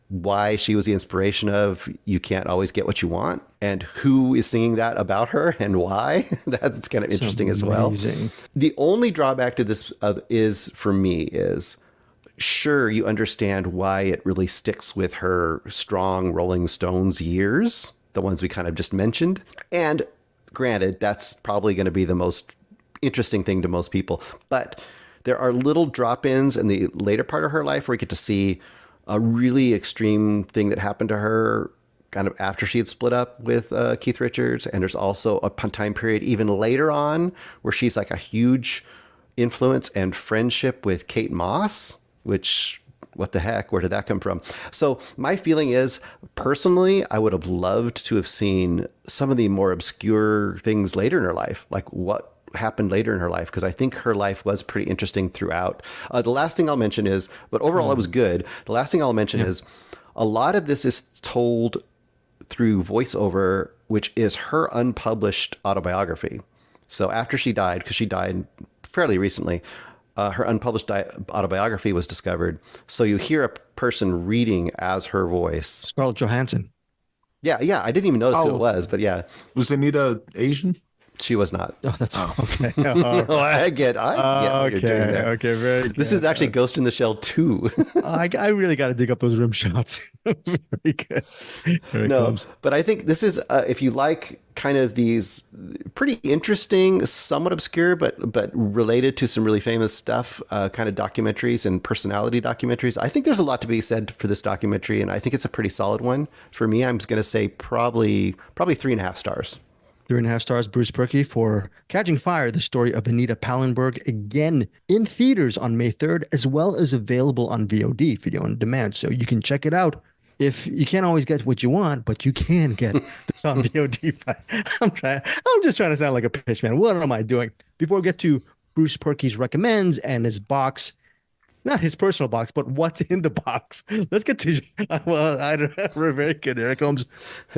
why she was the inspiration of You Can't Always Get What You Want and who is singing that about her and why. That's kind of interesting as well. The only drawback to this is sure, you understand why it really sticks with her strong Rolling Stones years, the ones we kind of just mentioned. And granted, that's probably going to be the most interesting thing to most people. But there are little drop-ins in the later part of her life where we get to see a really extreme thing that happened to her kind of after she had split up with Keith Richards. And there's also a time period even later on where she's like a huge influence and friendship with Kate Moss, which, what the heck, where did that come from? So my feeling is, personally, I would have loved to have seen some of the more obscure things later in her life, like what happened later in her life, because I think her life was pretty interesting throughout. The last thing I'll mention is, but overall it was good. The last thing I'll mention is a lot of this is told through voiceover, which is her unpublished autobiography. So after she died, because she died fairly recently, her unpublished autobiography was discovered. So you hear a person reading as her voice. Scarlett Johansson. Yeah. I didn't even notice who it was, but yeah. Was Anita Asian? She was not. Oh, that's okay. I get what you're doing there. Okay, very good. This is actually Ghost in the Shell 2. I really got to dig up those rim shots. Very good. Here it comes. But I think this is, if you like kind of these pretty interesting, somewhat obscure, but related to some really famous stuff, kind of documentaries and personality documentaries, I think there's a lot to be said for this documentary, and I think it's a pretty solid one. For me, I'm going to say probably 3.5 stars. 3.5 stars, Bruce Purkey, for Catching Fire, the story of Anita Pallenberg, again in theaters on May 3rd, as well as available on VOD, video on demand. So you can check it out. If you can't always get what you want, but you can get this on VOD. I'm just trying to sound like a pitch man. What am I doing? Before we get to Bruce Purkey's recommends and his box, not his personal box, but what's in the box. Let's get to, I don't know. We're very good. Eric Holmes.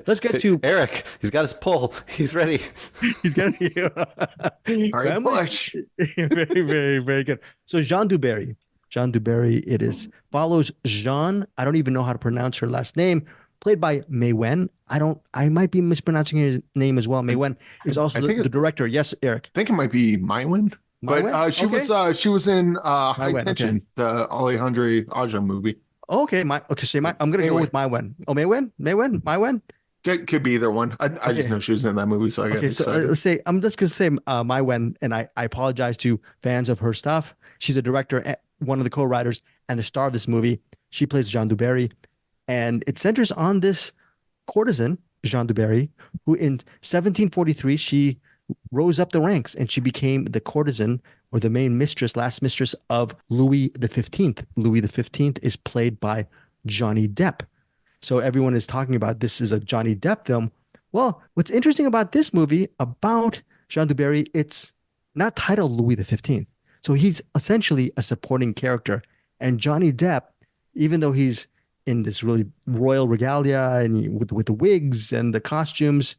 Let's get to Eric. He's got his poll. He's ready. He's got Very much. Very, very, very good. So Jeanne du Barry, it is, follows Jeanne. I don't even know how to pronounce her last name. Played by May Wen. I might be mispronouncing his name as well. May Wen is also the director. Yes, Eric. I think it might be Maiwen. But she was in High Tension, the Alejandro Aja movie. Okay, I'm gonna go with Mai Wen. Oh, May Wen. Could be either one. I just know she was in that movie, so I got Okay, so excited. let's say I'm just gonna say Mai Wen, and I apologize to fans of her stuff. She's a director, one of the co-writers, and the star of this movie. She plays Jeanne du Barry, and it centers on this courtesan, Jeanne du Barry, who in 1743 she rose up the ranks and she became the courtesan or the main mistress, last mistress of Louis the 15th. Louis the 15th is played by Johnny Depp. So everyone is talking about this is a Johnny Depp film. Well, what's interesting about this movie about Jeanne du Barry, it's not titled Louis the 15th. So he's essentially a supporting character. And Johnny Depp, even though he's in this really royal regalia and with the wigs and the costumes,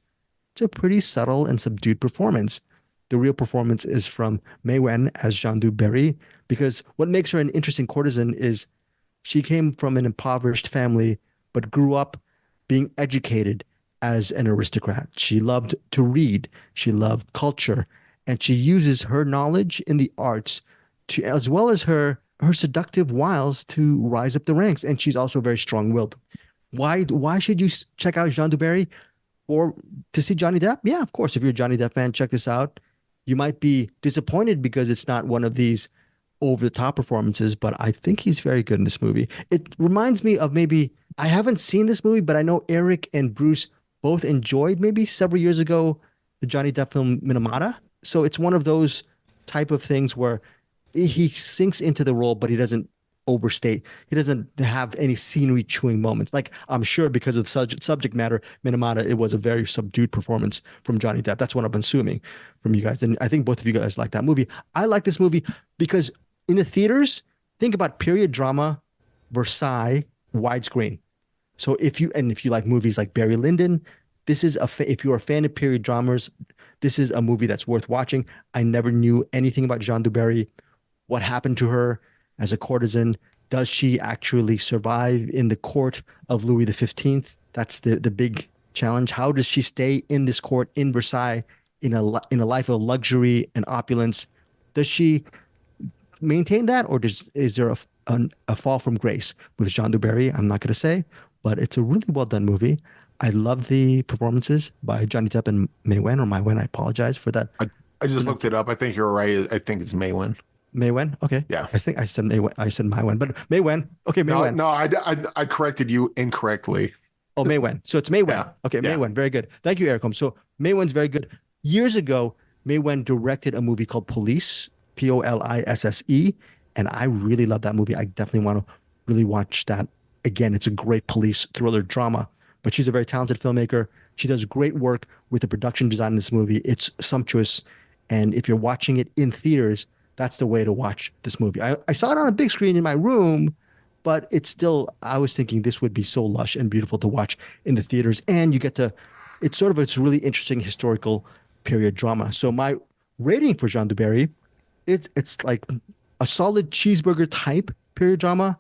it's a pretty subtle and subdued performance. The real performance is from Mai Wen as Jeanne du Barry, because what makes her an interesting courtesan is she came from an impoverished family, but grew up being educated as an aristocrat. She loved to read, she loved culture, and she uses her knowledge in the arts to, as well as her seductive wiles, to rise up the ranks. And she's also very strong-willed. Why should you check out Jeanne du Barry? Or to see Johnny Depp? Yeah, of course. If you're a Johnny Depp fan, check this out. You might be disappointed because it's not one of these over-the-top performances, but I think he's very good in this movie. It reminds me of maybe, I haven't seen this movie, but I know Eric and Bruce both enjoyed maybe several years ago the Johnny Depp film Minamata. So it's one of those type of things where he sinks into the role, but he doesn't overstate. He doesn't have any scenery chewing moments. Like, I'm sure because of the subject matter, Minamata, it was a very subdued performance from Johnny Depp. That's what I'm assuming from you guys. And I think both of you guys like that movie. I like this movie because in the theaters, think about period drama, Versailles, widescreen. So if you like movies like Barry Lyndon, this is if you're a fan of period dramas, this is a movie that's worth watching. I never knew anything about Jeanne du Barry. What happened to her as a courtesan? Does she actually survive in the court of Louis the 15th? That's the big challenge. How does she stay in this court in Versailles in a life of luxury and opulence? Does she maintain that, or is there a fall from grace with Jeanne du Barry? I'm not going to say, but it's a really well done movie. I love the performances by Johnny Depp and Mai Wen, or Mai Wen. I apologize for that. I just looked it up. I think you're right. I think it's Mai Wen. Mai Wen? Okay. Yeah. I think I said Mai Wen. I said Mai Wen, but Mai Wen. Okay, Mai Wen. No, I corrected you incorrectly. Oh, Mai Wen. So it's Mai Wen. Yeah. Okay, Yeah. Mai Wen. Very good. Thank you, Eric Holmes. So Mai Wen's very good. Years ago, Mai Wen directed a movie called Police, Polisse, and I really love that movie. I definitely want to really watch that again. It's a great police thriller drama, but she's a very talented filmmaker. She does great work with the production design in this movie. It's sumptuous, and if you're watching it in theaters, that's the way to watch this movie. I saw it on a big screen in my room, but it's still, I was thinking this would be so lush and beautiful to watch in the theaters. And you get to, it's really interesting historical period drama. So my rating for Jeanne du Barry, it's like a solid cheeseburger type period drama.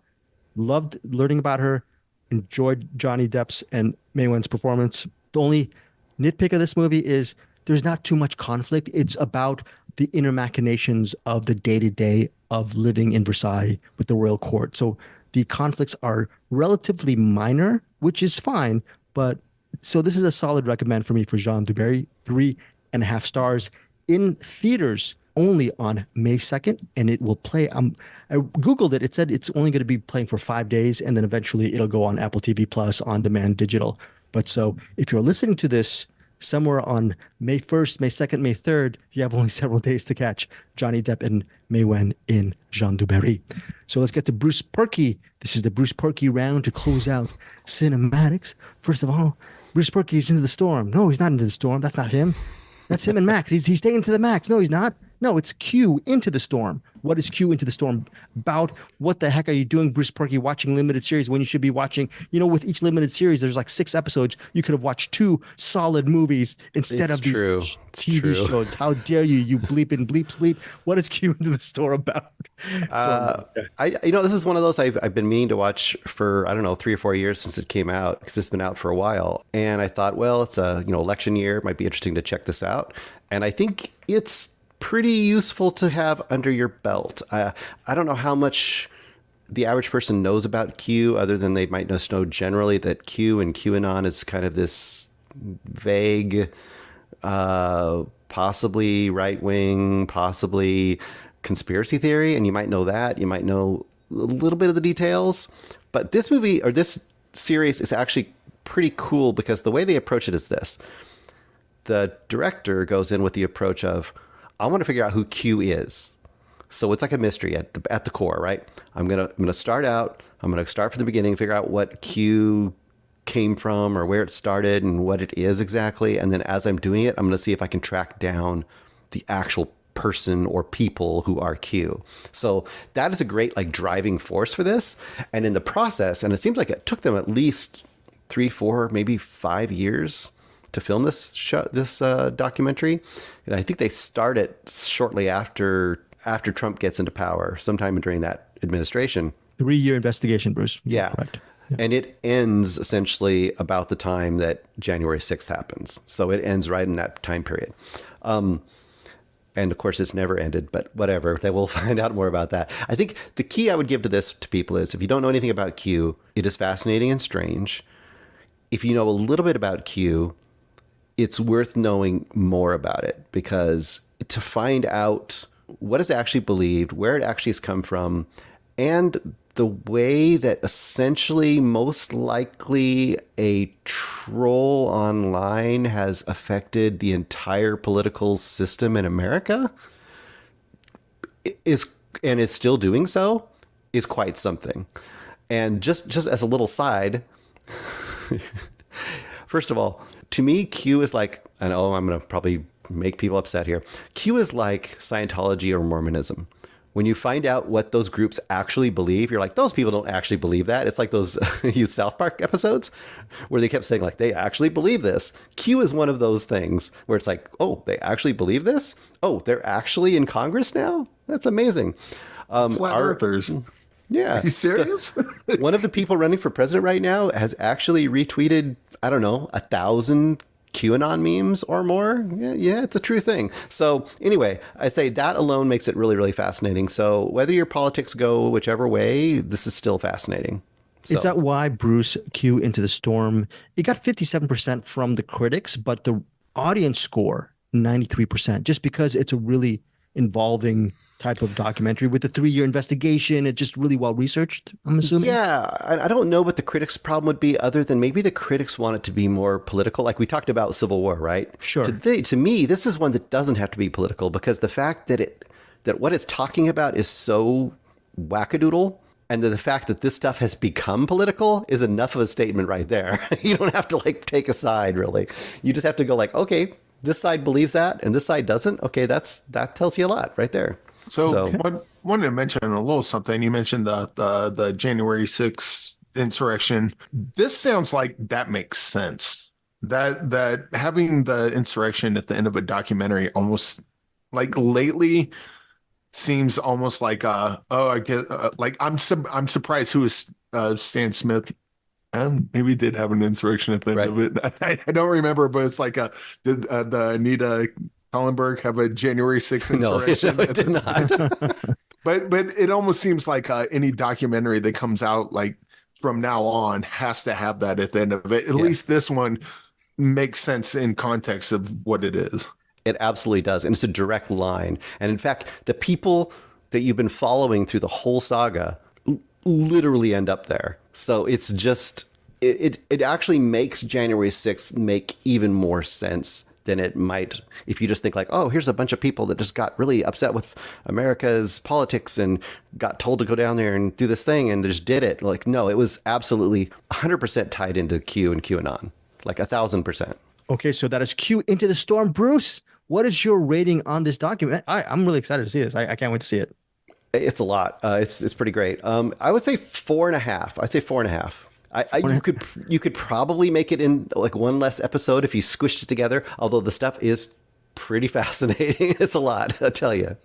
Loved learning about her. Enjoyed Johnny Depp's and Mai Wen's performance. The only nitpick of this movie is there's not too much conflict. It's about the inner machinations of the day-to-day of living in Versailles with the royal court. So the conflicts are relatively minor, which is fine. But so this is a solid recommend for me for Jeanne du Barry. 3.5 stars in theaters only on May 2nd, and it will play. I Googled it. It said it's only going to be playing for 5 days, and then eventually it'll go on Apple TV Plus, on demand, digital. But so if you're listening to this somewhere on May 1st, May 2nd, May 3rd, you have only several days to catch Johnny Depp and Mai Wen in Jeanne du Barry. So let's get to Bruce Purkey. This is the Bruce Purkey round to close out CinemAddicts. First of all, Bruce Purkey is into the storm. No, he's not into the storm. That's not him. That's him and Max. He's staying to the max. No, he's not. No, it's Q Into the Storm. What is Q Into the Storm about? What the heck are you doing, Bruce Purkey, watching limited series when you should be watching, with each limited series, there's like 6 episodes. You could have watched 2 solid movies instead of these TV shows. How dare you, you bleep and bleep. What is Q Into the Storm about? This is one of those I've been meaning to watch for, 3 or 4 years since it came out, because it's been out for a while. And I thought, well, it's a, election year. It might be interesting to check this out. And I think it's pretty useful to have under your belt. I don't know how much the average person knows about Q, other than they might just know generally that Q and QAnon is kind of this vague, possibly right-wing, possibly conspiracy theory, and you might know that. You might know a little bit of the details. But this movie, or this series, is actually pretty cool because the way they approach it is this. The director goes in with the approach of, I want to figure out who Q is. So it's like a mystery at the core, right? I'm gonna start from the beginning, figure out what Q came from or where it started and what it is exactly. And then as I'm doing it, I'm gonna see if I can track down the actual person or people who are Q. So that is a great like driving force for this. And in the process, and it seems like it took them at least 3, 4, maybe 5 years to film this documentary. And I think they start it shortly after Trump gets into power, sometime during that administration. 3-year investigation, Bruce. Yeah. Correct. Yeah. And it ends essentially about the time that January 6th happens. So it ends right in that time period. And of course, it's never ended, but whatever. They will find out more about that. I think the key I would give to this to people is if you don't know anything about Q, it is fascinating and strange. If you know a little bit about Q, it's worth knowing more about it, because to find out what is actually believed, where it actually has come from, and the way that essentially most likely a troll online has affected the entire political system in America is still doing so, is quite something. And just as a little side, first of all, to me, Q is like, I know I'm going to probably make people upset here. Q is like Scientology or Mormonism. When you find out what those groups actually believe, you're like, those people don't actually believe that. It's like those South Park episodes where they kept saying like, they actually believe this. Q is one of those things where it's like, oh, they actually believe this? Oh, they're actually in Congress now? That's amazing. Flat earthers. Yeah. Are you serious? One of the people running for president right now has actually retweeted, I don't know, 1,000 QAnon memes or more. Yeah, it's a true thing. So anyway, I say that alone makes it really, really fascinating. So whether your politics go whichever way, this is still fascinating. So. Is that why Bruce Q Into the Storm, it got 57% from the critics, but the audience score, 93%, just because it's a really involving type of documentary with the 3-year investigation. It's just really well researched, I'm assuming. Yeah, I don't know what the critics' problem would be, other than maybe the critics want it to be more political. Like we talked about Civil War, right? Sure. To me, this is one that doesn't have to be political, because the fact that what it's talking about is so wackadoodle, and the fact that this stuff has become political is enough of a statement right there. You don't have to like take a side, really. You just have to go like, okay, this side believes that and this side doesn't. Okay, that tells you a lot right there. So wanted to mention a little something. You mentioned the January 6th insurrection. This sounds like that makes sense. That having the insurrection at the end of a documentary almost like lately seems almost like I guess like I'm surprised who is Stan Smith. Maybe did have an insurrection at the end of it. I don't remember, but it's like did the Anita Pallenberg have a January 6th insurrection? No, it did not. But it almost seems like any documentary that comes out like from now on has to have that at the end of it. At least this one makes sense in context of what it is. It absolutely does. And it's a direct line. And in fact, the people that you've been following through the whole saga literally end up there. So it's just, it actually makes January 6th make even more sense than it might if you just think like, oh, here's a bunch of people that just got really upset with America's politics and got told to go down there and do this thing and just did it. Like, no, it was absolutely 100% tied into Q and QAnon, like 1,000%. Okay, so that is Q Into the Storm. Bruce, what is your rating on this document? I'm really excited to see this. I can't wait to see it. It's a lot. It's pretty great. I would say 4.5. I'd say 4.5. You could probably make it in like one less episode if you squished it together. Although the stuff is pretty fascinating. It's a lot, I tell you.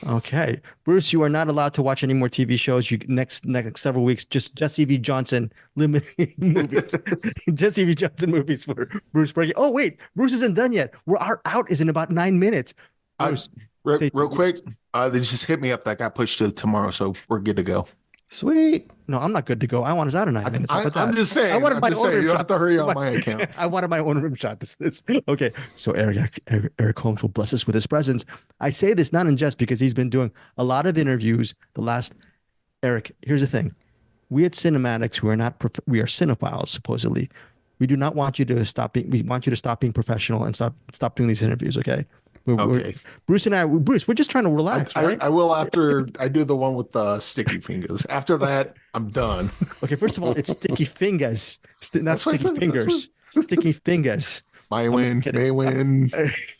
Okay, Bruce, you are not allowed to watch any more TV shows. You next several weeks, just Jesse V. Johnson limited movies. Jesse V. Johnson movies for Bruce Purkey. Oh wait, Bruce isn't done yet. Our out is in about 9 minutes. Bruce, real quick, they just hit me up that got pushed to tomorrow, so we're good to go. Sweet. No, I'm not good to go. I want us out of 9 minutes. I'm just saying. I wanted my own rim you shot. have to hurry on my account. I wanted my own rim shot. This okay. So Eric Holmes will bless us with his presence. I say this not in jest because he's been doing a lot of interviews. Eric, here's the thing: we at CinemAddicts, we are cinephiles supposedly. We do not want you to stop being. We want you to stop being professional and stop doing these interviews. Okay. Okay. Bruce, we're just trying to relax. Right? I will after I do the one with the sticky fingers. After that, I'm done. Okay, first of all, it's sticky fingers, not That's what I sticky said. That's fingers. Sticky fingers. My win, may win.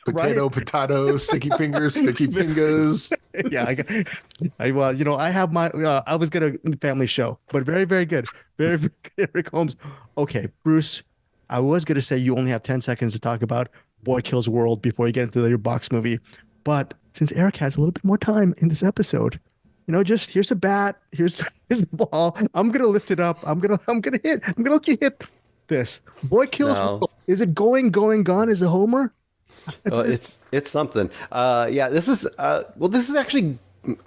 Potato, Right? potato, sticky fingers, sticky fingers. Yeah, I have my. I was gonna family show, but very, very good, very, very good. Eric Holmes. Okay, Bruce. I was gonna say you only have 10 seconds to talk about Boy Kills World before you get into your box movie, but since Eric has a little bit more time in this episode, just here's a bat, here's the ball. I'm gonna lift it up. I'm gonna hit. I'm gonna let you hit this. Boy Kills World. Is it going, gone? Is a homer? It's something. Yeah, this is this is actually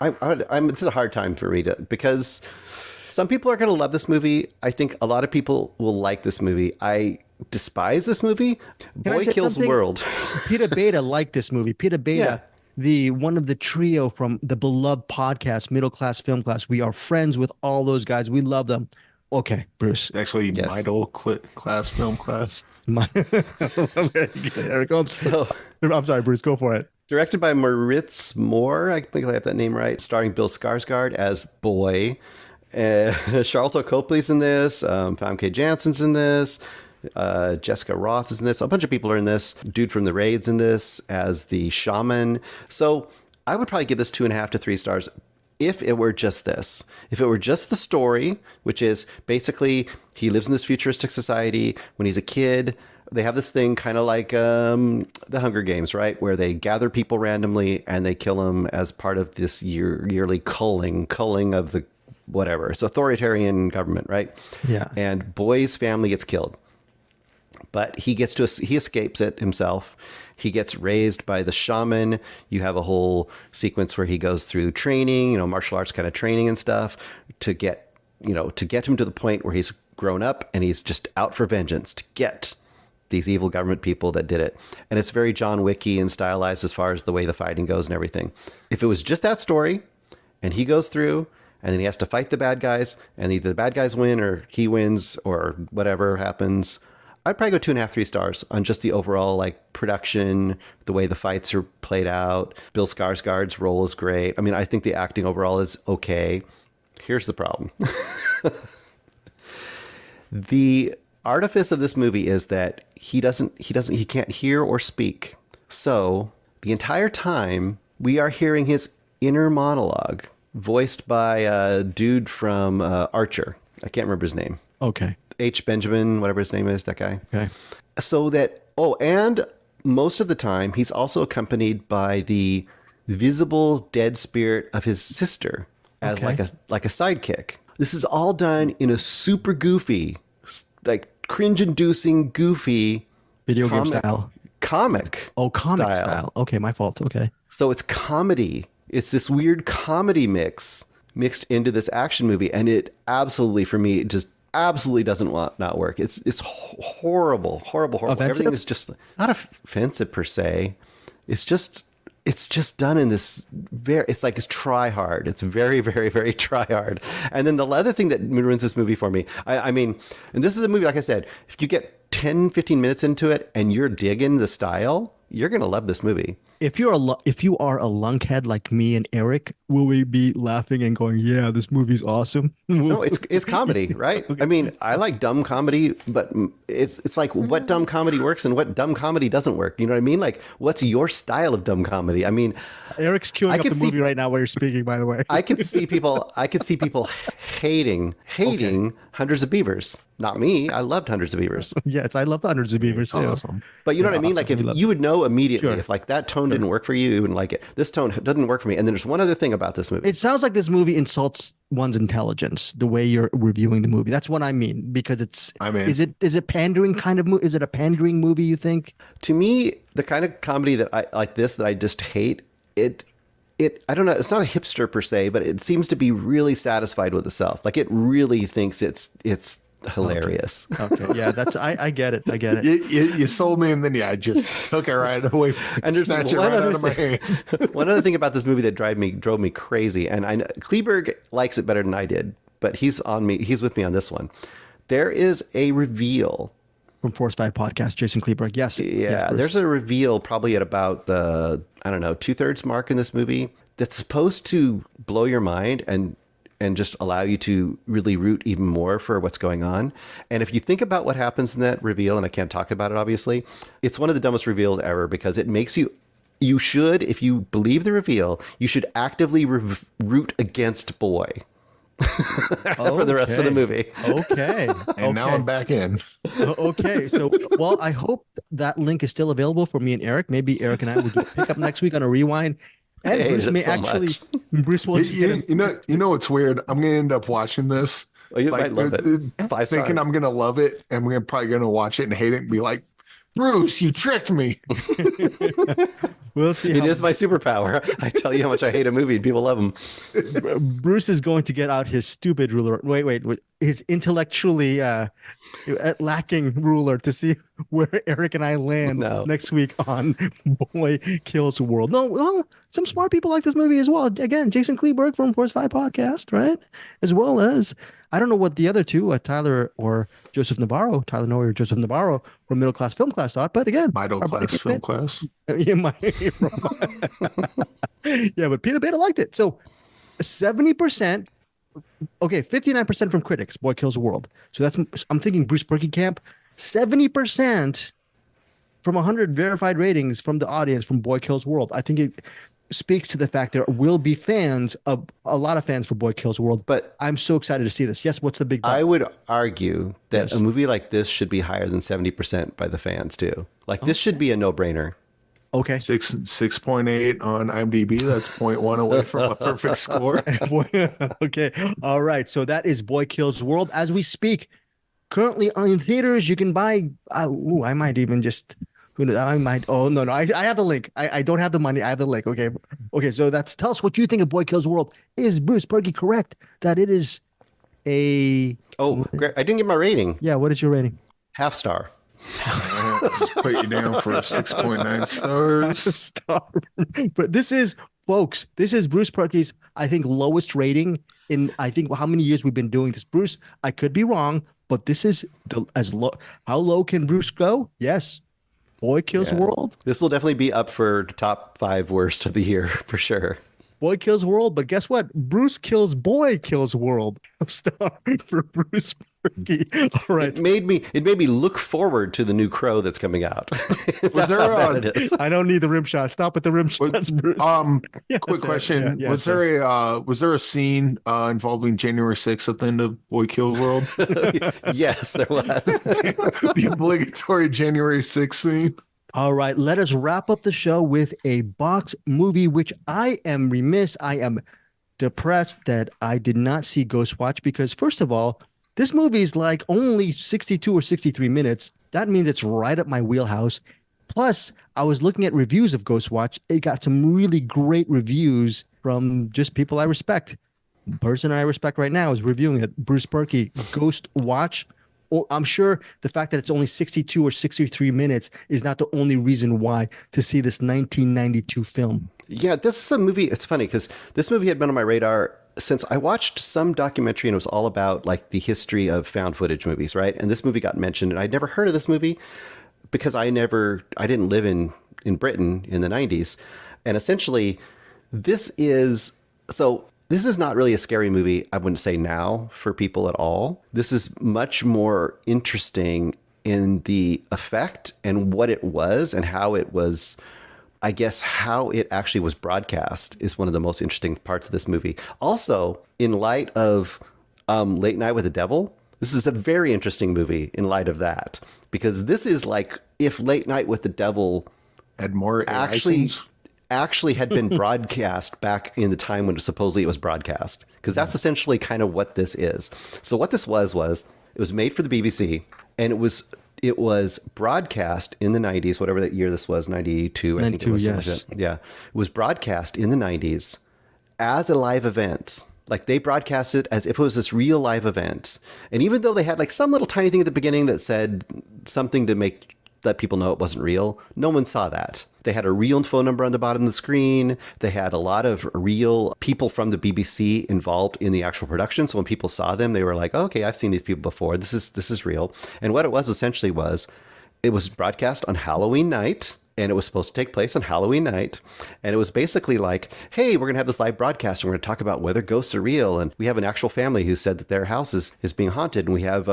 it's a hard time for me because some people are going to love this movie. I think a lot of people will like this movie. I despise this movie. Boy Kills World. Peter Beta liked this movie. Peter Beta, one of the trio from the beloved podcast, Middle Class Film Class. We are friends with all those guys. We love them. Okay, Bruce. Actually, yes. Middle class film class. Eric Holmes. So, I'm sorry, Bruce. Go for it. Directed by Moritz Moore. I think I have that name right. Starring Bill Skarsgård as Boy. Charlton Copley's in this. Famke Janssen's in this. Jessica Roth is in this. A bunch of people are in this. Dude from The Raid's in this as the shaman. So I would probably give this 2.5 to 3 stars if it were just this. If it were just the story, which is basically he lives in this futuristic society. When he's a kid, they have this thing kind of like the Hunger Games, right? Where they gather people randomly and they kill them as part of this yearly culling of the whatever. It's authoritarian government, right? Yeah. And Boy's family gets killed. But he escapes it himself. He gets raised by the shaman. You have a whole sequence where he goes through training, martial arts kind of training and stuff to get him to the point where he's grown up and he's just out for vengeance to get these evil government people that did it. And it's very John Wicky and stylized as far as the way the fighting goes and everything. If it was just that story and he goes through and then he has to fight the bad guys and either the bad guys win or he wins or whatever happens, I'd probably go 2.5, 3 stars on just the overall production, the way the fights are played out. Bill Skarsgård's role is great. I mean, I think the acting overall is okay. Here's the problem. The artifice of this movie is that he can't hear or speak. So the entire time we are hearing his inner monologue voiced by a dude from Archer. I can't remember his name. Okay. H. Benjamin, whatever his name is, that guy. Okay. So that, and most of the time, he's also accompanied by the visible dead spirit of his sister as like a sidekick. This is all done in a super goofy, cringe-inducing, goofy video game style. Comic. Oh, comic style. Okay, my fault. Okay. So it's comedy. It's this weird comedy mixed into this action movie, and it absolutely, for me, just absolutely doesn't not work. It's horrible. Offensive? Everything is just not offensive per se. It's just done in this it's try hard. It's very, very, very try hard. And then the other thing that ruins this movie for me, I mean, and this is a movie, like I said, if you get 10, 15 minutes into it and you're digging the style, you're going to love this movie. If you are a lunkhead like me and Eric, will we be laughing and going, "Yeah, this movie's awesome"? No, it's comedy, right? Okay. I mean, I like dumb comedy, but it's like what dumb comedy works and what dumb comedy doesn't work. You know what I mean? Like, what's your style of dumb comedy? I mean, Eric's queuing up the movie right now while you're speaking. By the way, I could see people hating Hundreds of Beavers. Not me. I loved Hundreds of Beavers. Yes, I love Hundreds of Beavers too. Awesome. But you know what I mean? Like, if you would know immediately, if that tone didn't work for you, you wouldn't like it. This tone doesn't work for me. And then there's one other thing about this movie. It sounds like this movie insults one's intelligence, the way you're reviewing the movie. That's what I mean, because is it pandering kind of movie? Is it a pandering movie, you think? To me, the kind of comedy that I like that I just hate, I don't know, it's not a hipster per se, but it seems to be really satisfied with itself. Like it really thinks it's hilarious. Okay. Yeah, that's I get it. I get it. You sold me, and then I just took it right away, And there's snatched it one right other out of my hands. One other thing about this movie that drove me crazy, and I know Kleberg likes it better than I did, but he's with me on this one. There is a reveal From Force 5 podcast, Jason Kleberg. Yes. Yeah, yes, there's a reveal probably at about the, I don't know, 2/3 mark in this movie that's supposed to blow your mind and just allow you to really root even more for what's going on. And if you think about what happens in that reveal, and I can't talk about it, obviously, it's one of the dumbest reveals ever because it makes you should, if you believe the reveal, you should actively root against Boy. For the rest of the movie. Okay. And now I'm back in. Okay. So, well, I hope that link is still available for me and Eric. Maybe Eric and I will pick up next week on a rewind. And Bruce may actually, Bruce will. You know what's weird? I'm gonna end up watching this. Oh, you might love it. 5 thinking stars. I'm gonna love it, and we're probably gonna watch it and hate it and be like, Bruce, you tricked me. We'll see. It is my superpower. I tell you how much I hate a movie and people love them. Bruce is going to get out his stupid ruler. Wait. His intellectually lacking ruler to see where Eric and I land next week on Boy Kills World. No, well, some smart people like this movie as well. Again, Jason Kleberg from Force 5 podcast, right? As well as, I don't know what the other two, Tyler or Joseph Navarro, Tyler Noe or Joseph Navarro from Middle Class Film Class thought, but again, Middle Class Film Class. Yeah, but Peter Beta liked it. So 70%, okay, 59% from critics, Boy Kills the World. So I'm thinking Bruce Purkey camp. 70% from 100 verified ratings from the audience from Boy Kills World. I think it speaks to the fact there will be fans, a lot of fans for Boy Kills World. But I'm so excited to see this. Yes, what's the big bet? I would argue that a movie like this should be higher than 70% by the fans too. Like this should be a no-brainer. Okay. 6.8 on IMDb. That's 0.1 away from a perfect score. Okay. All right. So that is Boy Kills World. As we speak, currently in theaters, you can buy. I might even just. I might. Oh no. I have the link. I don't have the money. I have the link. Okay. Okay. So tell us what you think of Boy Kills World. Is Bruce Purkey correct that it is a? Oh, great. I didn't get my rating. Yeah. What is your rating? Half star. Just put you down for 6.9 stars. But this is, folks, this is Bruce Purkey's, I think, lowest rating in, I think, how many years we've been doing this. Bruce, I could be wrong, but this is as low. How low can Bruce go? Yes. Boy Kills World. This will definitely be up for top 5 worst of the year for sure. Boy Kills World, but guess what? Bruce Kills Boy Kills World. Star for Bruce Purkey. All right. It made me look forward to the new Crow that's coming out. Was there I don't need the rim shot. Stop with the rim shots, Bruce. Quick question. Was there a scene involving January 6th at the end of Boy Kills World? Yes, there was. The obligatory January 6th scene. All right, let us wrap up the show with a box movie, which I am remiss. I am depressed that I did not see Ghostwatch because, first of all, this movie is like only 62 or 63 minutes. That means it's right up my wheelhouse. Plus, I was looking at reviews of Ghostwatch. It got some really great reviews from just people I respect. The person I respect right now is reviewing it, Bruce Purkey, Ghostwatch. I'm sure the fact that it's only 62 or 63 minutes is not the only reason why to see this 1992 film. Yeah, this is a movie. It's funny because this movie had been on my radar since I watched some documentary and it was all about like the history of found footage movies, right? And this movie got mentioned and I'd never heard of this movie because I didn't live in Britain in the 90s. And essentially this is not really a scary movie, I wouldn't say now, for people at all. This is much more interesting in the effect and what it was and how it was, I guess, how it actually was broadcast is one of the most interesting parts of this movie. Also, in light of Late Night with the Devil, this is a very interesting movie in light of that. Because this is like if Late Night with the Devil had more actually had been broadcast back in the time when supposedly it was broadcast, because that's essentially kind of what this is. So what this was it was made for the BBC, and it was it was broadcast in the 90s, whatever that year this was, 92, I think it was. Yes. Yeah. It was broadcast in the 90s as a live event. Like they broadcast it as if it was this real live event. And even though they had like some little tiny thing at the beginning that said something to let people know it wasn't real, no one saw that. They had a real phone number on the bottom of the screen. They had a lot of real people from the BBC involved in the actual production. So when people saw them, they were like, oh, okay, I've seen these people before. This is real. And what it was essentially was, it was broadcast on Halloween night. And it was supposed to take place on Halloween night. And it was basically like, hey, we're going to have this live broadcast. And we're going to talk about whether ghosts are real. And we have an actual family who said that their house is being haunted. And we have,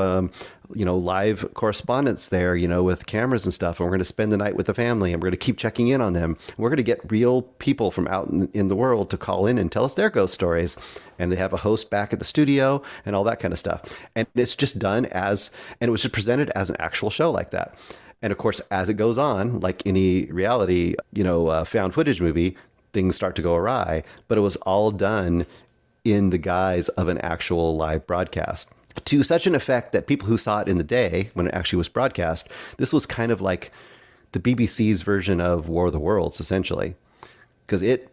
live correspondence there, with cameras and stuff. And we're going to spend the night with the family. And we're going to keep checking in on them. And we're going to get real people from out in the world to call in and tell us their ghost stories. And they have a host back at the studio and all that kind of stuff. And it's just done and it was just presented as an actual show like that. And of course, as it goes on, like any reality, found footage movie, things start to go awry. But it was all done in the guise of an actual live broadcast, to such an effect that people who saw it in the day when it actually was broadcast, this was kind of like the BBC's version of War of the Worlds, essentially, because it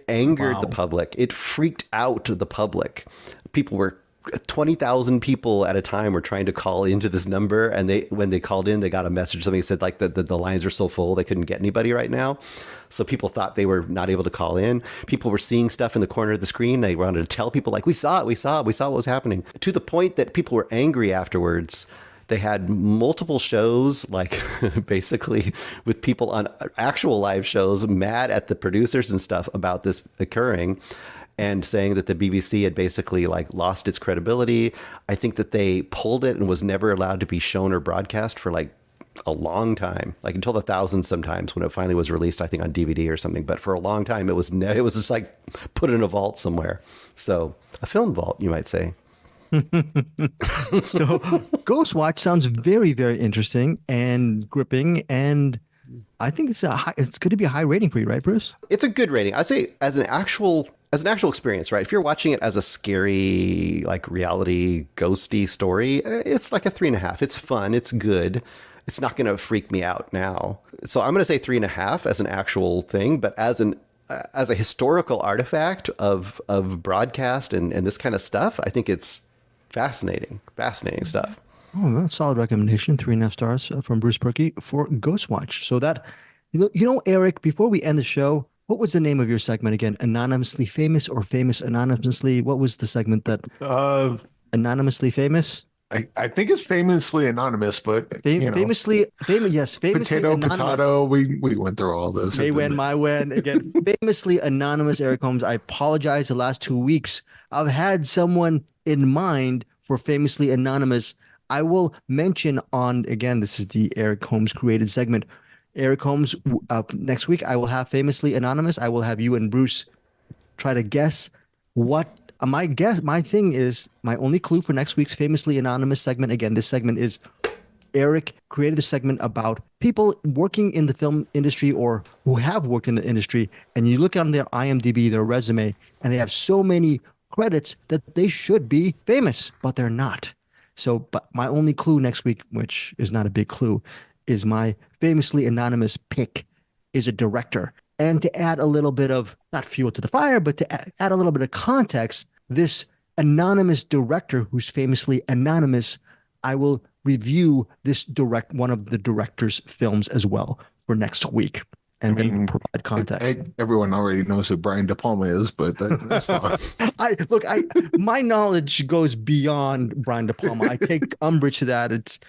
angered the public. It freaked out the public. People were 20,000 people at a time were trying to call into this number, and when they called in, they got a message. Somebody said like the lines are so full they couldn't get anybody right now. So people thought they were not able to call in. People were seeing stuff in the corner of the screen. They wanted to tell people like, we saw what was happening, to the point that people were angry afterwards. They had multiple shows, like basically with people on actual live shows mad at the producers and stuff about this occurring, and saying that the BBC had basically like lost its credibility. I think that they pulled it and was never allowed to be shown or broadcast for like a long time, like until the thousands sometimes, when it finally was released, I think on DVD or something. But for a long time, it was just like put in a vault somewhere. So a film vault, you might say. So Ghostwatch sounds very, very interesting and gripping, and I think it's going to be a high rating for you, right, Bruce? It's a good rating. I'd say as an actual experience, right? If you're watching it as a scary, like reality ghosty story, it's like a 3.5. It's fun. It's good. It's not going to freak me out now. So I'm going to say 3.5 as an actual thing, but as a historical artifact of broadcast and this kind of stuff, I think it's fascinating stuff. Oh, that's a solid recommendation. 3.5 stars from Bruce Purkey for Ghostwatch. So that, Eric, before we end the show, what was the name of your segment again? Anonymously Famous or Famous Anonymously? What was the segment that Anonymously Famous? I think it's Famously Anonymous, but famously famous. Yes, famously anonymous. Potato. We went through all this. May win, my win. Again, famously anonymous. Eric Holmes. I apologize. The last 2 weeks, I've had someone in mind for Famously Anonymous. I will mention again, this is the Eric Holmes created segment. Eric Holmes, next week, I will have Famously Anonymous. I will have you and Bruce try to guess what my thing is. My only clue for next week's Famously Anonymous segment. Again, this segment is Eric created a segment about people working in the film industry or who have worked in the industry. And you look on their IMDb, their resume, and they have so many credits that they should be famous, but they're not. So, but my only clue next week, which is not a big clue, is my Famously Anonymous pick is a director. And to add a little bit of, not fuel to the fire, but to add a little bit of context, this anonymous director who's famously anonymous, I will review one of the director's films as well for next week. And then provide context. Everyone already knows who Brian De Palma is, but that's fine. My knowledge goes beyond Brian De Palma. I take umbrage to that. It's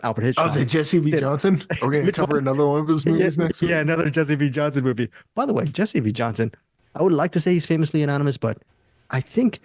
Alfred Hitchcock. Oh, is it Jesse V. Johnson? We're going to cover another one of his movies next week. Yeah, another Jesse V. Johnson movie. By the way, Jesse V. Johnson, I would like to say he's famously anonymous, but I think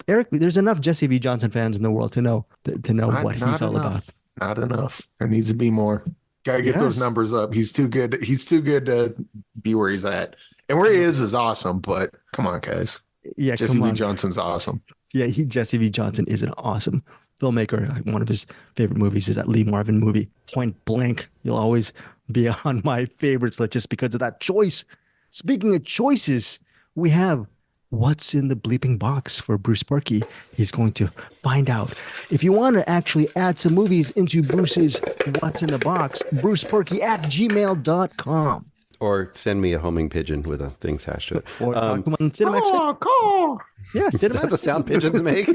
Eric, there's enough Jesse V. Johnson fans in the world to know what he's all about. Not enough. There needs to be more. Gotta get those numbers up. He's too good. He's too good to be where he's at. And where he is awesome, but come on, guys. Yeah, Jesse V. Johnson's awesome. Yeah, Jesse V. Johnson is an awesome filmmaker. One of his favorite movies is that Lee Marvin movie, Point Blank. You'll always be on my favorites list just because of that choice. Speaking of choices, we have what's in the bleeping box for Bruce Purkey. He's going to find out. If you want to actually add some movies into Bruce's What's in the Box, brucepurkey@gmail.com. Or send me a homing pigeon with a thing attached to it. Or come on, CinemAddicts. Yeah, Is that the sound pigeons make?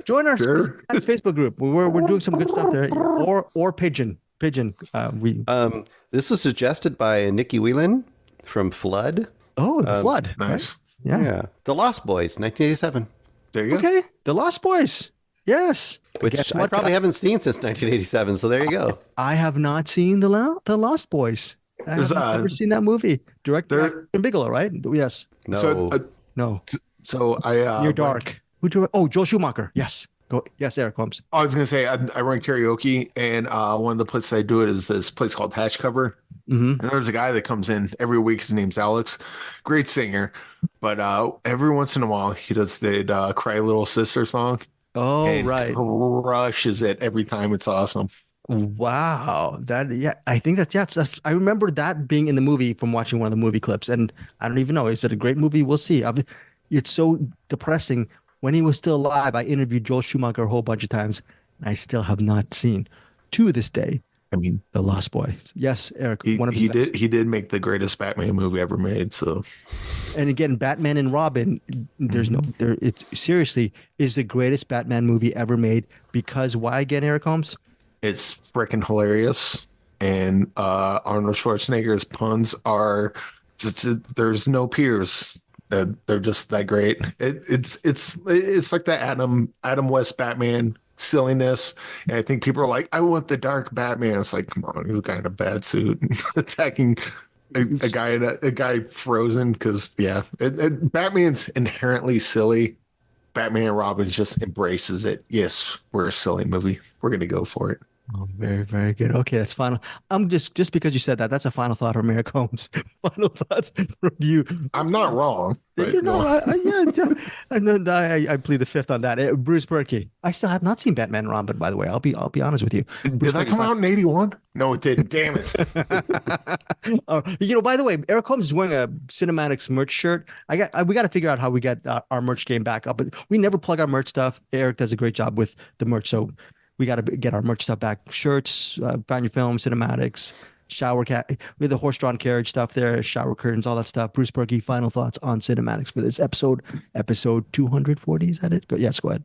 Join our Facebook group. We're doing some good stuff there. Or pigeon. This was suggested by Nikki Whelan from Flood. Oh, The Flood. Nice. Right? Yeah. The Lost Boys, 1987. There you go. Okay. The Lost Boys. Yes. Which I probably haven't seen since 1987. So there you go. I have not seen The Lost Boys. I've never seen that movie. Director Bigelow, right? Yes. No. No. So I Near Dark. Who drew it? Oh, Joel Schumacher. Yes. Go. Yes, Eric Holmes. I was gonna say I run karaoke, and one of the places I do it is this place called Hatch Cover. Mm-hmm. And there's a guy that comes in every week. His name's Alex, great singer, but every once in a while he does the "Cry Little Sister" song. Oh, and right. Crushes it every time. It's awesome. Wow. I think that's I remember that being in the movie from watching one of the movie clips, and I don't even know. Is it a great movie? We'll see. It's so depressing. When he was still alive, I interviewed Joel Schumacher a whole bunch of times, and I still have not seen, to this day, The Lost Boys. Yes, Eric. He did make the greatest Batman movie ever made. So, and again, Batman and Robin. It seriously is the greatest Batman movie ever made. Because why again, Eric Holmes? It's freaking hilarious, and Arnold Schwarzenegger's puns are there's no peers. They're just that great. It's like the Adam West Batman silliness, and I think people are like, I want the dark Batman. It's like, come on, he's a guy in a bad suit attacking a guy frozen. Because Batman's inherently silly. Batman and Robin just embraces it. Yes, we're a silly movie. We're gonna go for it. Oh, very, very good. Okay, that's final. I'm just because you said that, that's a final thought from Eric Holmes. Final thoughts from you. I'm not wrong. You're not. I plead the fifth on that. Bruce Purkey. I still have not seen Batman and Robin, by the way. I'll be honest with you. Did that come out in 81? No, it didn't. Damn it. By the way, Eric Holmes is wearing a CinemAddicts merch shirt. We got to figure out how we get our merch game back up. But we never plug our merch stuff. Eric does a great job with the merch, so we got to get our merch stuff back. Shirts, Find Your Film, CinemAddicts, shower cat. We have the horse-drawn carriage stuff there, shower curtains, all that stuff. Bruce Purkey, final thoughts on CinemAddicts for this episode 240. Is that it? Yes, go ahead.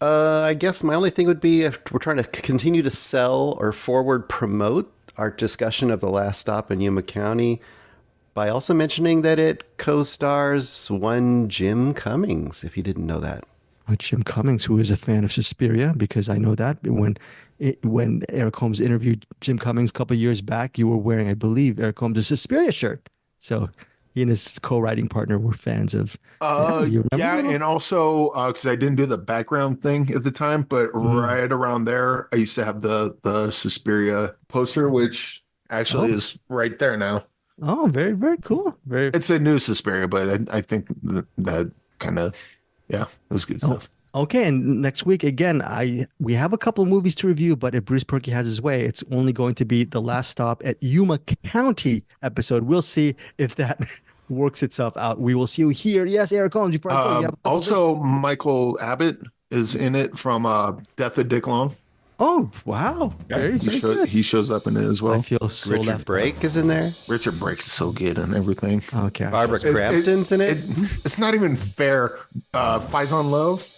I guess my only thing would be if we're trying to continue to sell or forward promote our discussion of The Last Stop in Yuma County by also mentioning that it co-stars one Jim Cummings, if you didn't know that. Jim Cummings, who is a fan of Suspiria, because I know that when Eric Holmes interviewed Jim Cummings a couple of years back, you were wearing, I believe, Eric Holmes' Suspiria shirt. So he and his co-writing partner were fans of. And also because I didn't do the background thing at the time, but right around there, I used to have the Suspiria poster, which actually is right there now. Oh, very, very cool. It's a new Suspiria, but I think that kind of. Yeah, it was good stuff. Okay, and next week, again, we have a couple of movies to review, but if Bruce Purkey has his way, it's only going to be The Last Stop at Yuma County episode. We'll see if that works itself out. We will see you here. Yes, Eric Holmes. Before I go, also, Michael Abbott is in it from Death of Dick Long. Oh, wow. Yeah, he shows up in it as well. I feel so Richard Brake is in there. Richard Brake is so good on everything. Okay. Barbara Crampton's in it. It's not even fair. Faison Love.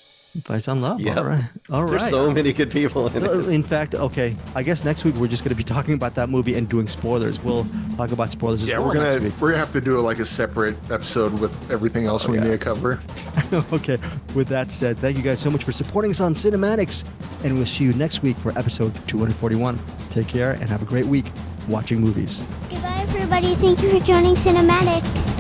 Faison Love? Yep. All right. There's so many good people in it. In fact, okay, I guess next week we're just going to be talking about that movie and doing spoilers. We'll talk about spoilers as well. We're gonna have to do a separate episode with everything else we need to cover. Okay. With that said, thank you guys so much for supporting us on CinemAddicts, and we'll see you next week for episode 241. Take care and have a great week watching movies. Goodbye, everybody. Thank you for joining CinemAddicts.